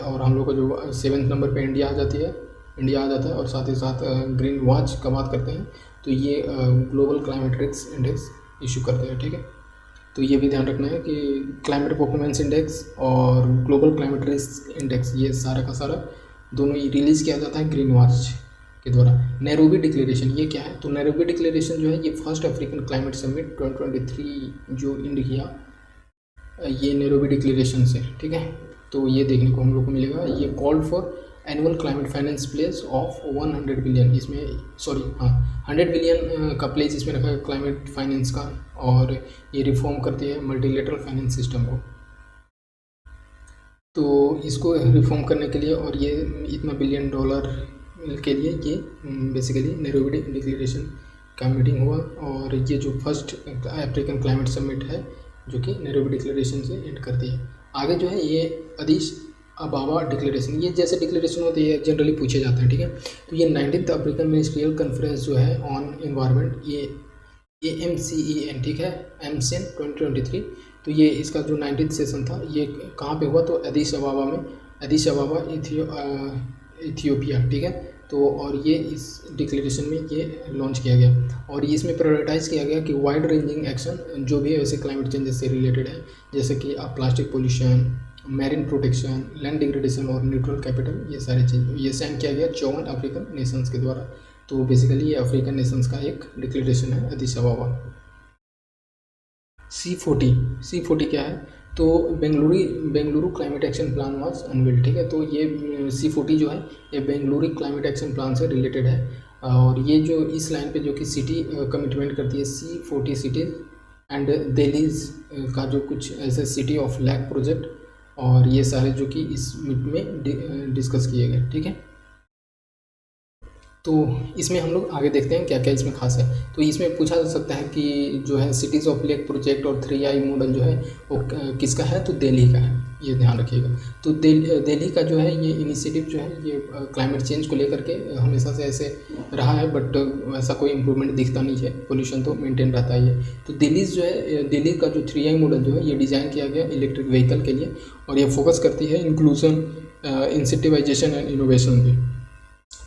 और हम लोग का जो 7th नंबर पे इंडिया आ जाता है। और साथ ही साथ ग्रीन वॉच का बात करते हैं, तो ये global climate risk index issue करते हैं, ठीक है। तो ये भी ध्यान रखना है कि क्लाइमेट परफॉर्मेंस इंडेक्स और ग्लोबल क्लाइमेट रिस्क इंडेक्स, ये सारा का सारा दोनों ही रिलीज़ किया जाता है ग्रीन वॉच के द्वारा। नैरोबी डिक्लेरेशन ये क्या है, तो नैरोबी डिक्लेरेशन जो है ये फर्स्ट अफ्रीकन क्लाइमेट समिट 2023 जो इंड किया, ये नैरोबी डिक्लेरेशन से, ठीक है। तो ये देखने को हम लोग को मिलेगा। ये called for annual climate finance place of 100 billion, इसमें 100 बिलियन का प्लेस इसमें रखा है क्लाइमेट फाइनेंस का। और ये रिफॉर्म करती है मल्टीलेटरल फाइनेंस सिस्टम को। तो इसको रिफॉर्म करने के लिए और ये इतना $1 बिलियन के लिए ये बेसिकली नैरोबी डिक्लेरेशन का मीटिंग हुआ। और ये जो फर्स्ट अफ्रीकन क्लाइमेट समिट है जो कि नैरोबी डिक्लेरेशन से एंड करती है। आगे जो है ये अदीस अबाबा डिक्लेरेशन, ये जैसे डिक्लेरेशन होती है जनरली पूछे जाते हैं, ठीक है। तो ये 19th अफ्रीकन मिनिस्ट्रियल कॉन्फ्रेंस जो है ऑन एनवायरनमेंट, ये AMCEN, ठीक है, AMCEN 2023। तो ये इसका जो 19th सेशन था ये कहाँ पे हुआ, तो अदीस अबाबा में, अदीस अबाबा इथियोपिया, ठीक है। तो और ये इस डिक्लेरेशन में ये लॉन्च किया गया और ये इसमें प्रायोरिटाइज किया गया कि वाइड रेंजिंग एक्शन जो भी है वैसे क्लाइमेट चेंजेस से रिलेटेड है, जैसे कि plastic pollution, marine protection, land degradation और न्यूट्रल कैपिटल, ये सारी चीज़ ये साइन किया गया 54 अफ्रीकन नेशंस के द्वारा। तो बेसिकली ये अफ्रीकन नेशंस का एक डिक्लेरेशन है अदीस अबाबा। C40 क्या है, तो Bengaluru climate action plan was unveiled, ठीक है। तो ये C40 जो है ये बेंगलुरु क्लाइमेट एक्शन प्लान से रिलेटेड है। और ये जो इस लाइन पे जो कि सिटी कमिटमेंट करती है C40 सिटीज़ एंड दिल्लीज का जो कुछ ऐसे सिटी ऑफ लैक प्रोजेक्ट, और ये सारे जो कि इस मीट में डिस्कस किए गए, ठीक है। तो इसमें हम लोग आगे देखते हैं क्या क्या इसमें खास है। तो इसमें पूछा जा सकता है कि जो है सिटीज़ ऑफ लेक प्रोजेक्ट और 3I मॉडल जो है वो किसका है, तो दिल्ली का है, ये ध्यान रखिएगा। तो दिल्ली का जो है ये इनिशिएटिव जो है ये क्लाइमेट चेंज को लेकर के हमेशा से ऐसे रहा है, बट ऐसा कोई इम्प्रूवमेंट दिखता नहीं है, पोल्यूशन तो मेंटेन रहता ही है। तो दिल्ली का जो 3I मॉडल जो है ये डिज़ाइन किया गया इलेक्ट्रिक व्हीकल के लिए, और ये फोकस करती है इंक्लूजन, इंसेंटिवाइजेशन एंड इनोवेशन पे।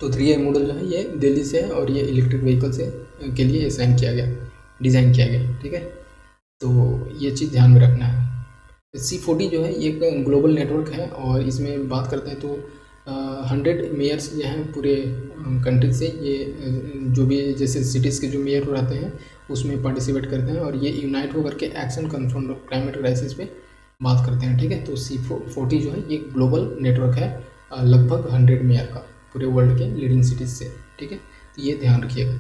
तो 3I मॉडल जो है ये दिल्ली से है और ये इलेक्ट्रिक व्हीकल से के लिए डिज़ाइन किया गया, ठीक है। तो ये चीज़ ध्यान में रखना है। C40 जो है ये एक ग्लोबल नेटवर्क है और इसमें बात करते हैं तो 100 मेयर्स जो हैं पूरे कंट्री से, ये जो भी जैसे सिटीज़ के जो मेयर रहते हैं उसमें पार्टिसिपेट करते हैं और ये यूनाइट होकर के एक्शन कन्फ्रंट क्लाइमेट क्राइसिस पे बात करते हैं, ठीक है। तो C40 जो है ये ग्लोबल नेटवर्क है लगभग 100 मेयर का पूरे वर्ल्ड के लीडिंग सिटीज़ से, ठीक है। तो ये ध्यान रखिएगा।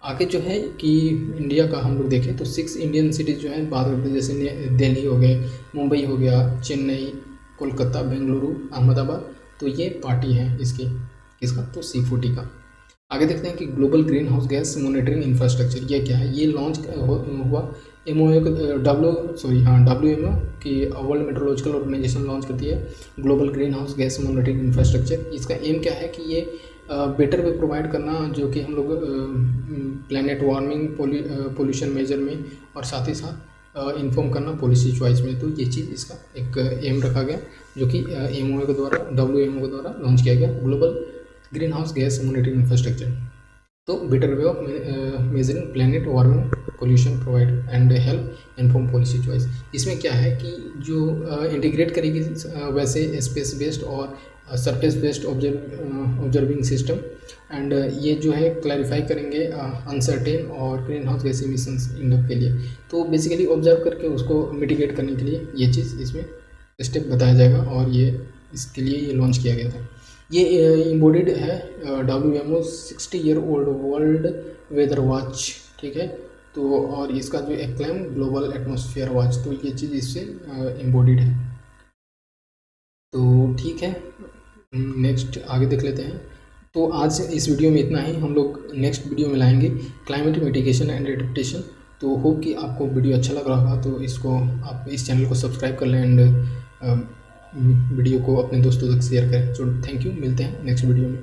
आगे जो है कि इंडिया का हम लोग देखें तो 6 इंडियन सिटीज़ जो है बात करते हैं, जैसे दिल्ली हो गए, मुंबई हो गया, चेन्नई, कोलकाता, बेंगलुरु, अहमदाबाद। तो ये पार्टी है इसकी, किसका, तो C40 का। आगे देखते हैं कि global green house gas monitoring infrastructure ये क्या है। ये लॉन्च हुआ WMO की वर्ल्ड मेट्रोलॉजिकल ऑर्गेनाइजेशन लॉन्च करती है global green house gas monitoring infrastructure. इसका एम क्या है कि ये बेटर वे प्रोवाइड करना जो कि हम लोग प्लैनेट वार्मिंग, पोल्यूशन मेजर में और साथ ही साथ इन्फॉर्म करना पॉलिसी चॉइस में। तो ये चीज़ इसका एक एम रखा गया जो कि WMO के द्वारा लॉन्च किया गया global green house gas monitoring infrastructure. तो better way of measuring planet warming, pollution provide and help inform policy choice. इसमें क्या है कि जो इंटीग्रेट करेगी वैसे स्पेस बेस्ड और surface based observing system, and ये जो है क्लैरिफाई करेंगे अनसर्टेन और green house gas emissions index के लिए। तो बेसिकली ऑब्जर्व करके उसको मिटिगेट करने के लिए ये चीज़ इसमें स्टेप बताया जाएगा और ये इसके लिए ये लॉन्च किया गया था। ये एम्बोडेड है WMO 60 year old world weather watch, ठीक है। तो और इसका जो एक्लेम ग्लोबल एटमॉस्फेयर वॉच, तो ये चीज़ इससे एम्बोडेड है। तो ठीक है, नेक्स्ट आगे देख लेते हैं। तो आज इस वीडियो में इतना ही, हम लोग नेक्स्ट वीडियो में लाएंगे क्लाइमेट मिटिगेशन एंड एडेप्टेशन। तो होप कि आपको वीडियो अच्छा लग रहा होगा, तो इसको आप इस चैनल को सब्सक्राइब कर लें एंड वीडियो को अपने दोस्तों तक शेयर करें। तो थैंक यू, मिलते हैं नेक्स्ट वीडियो में।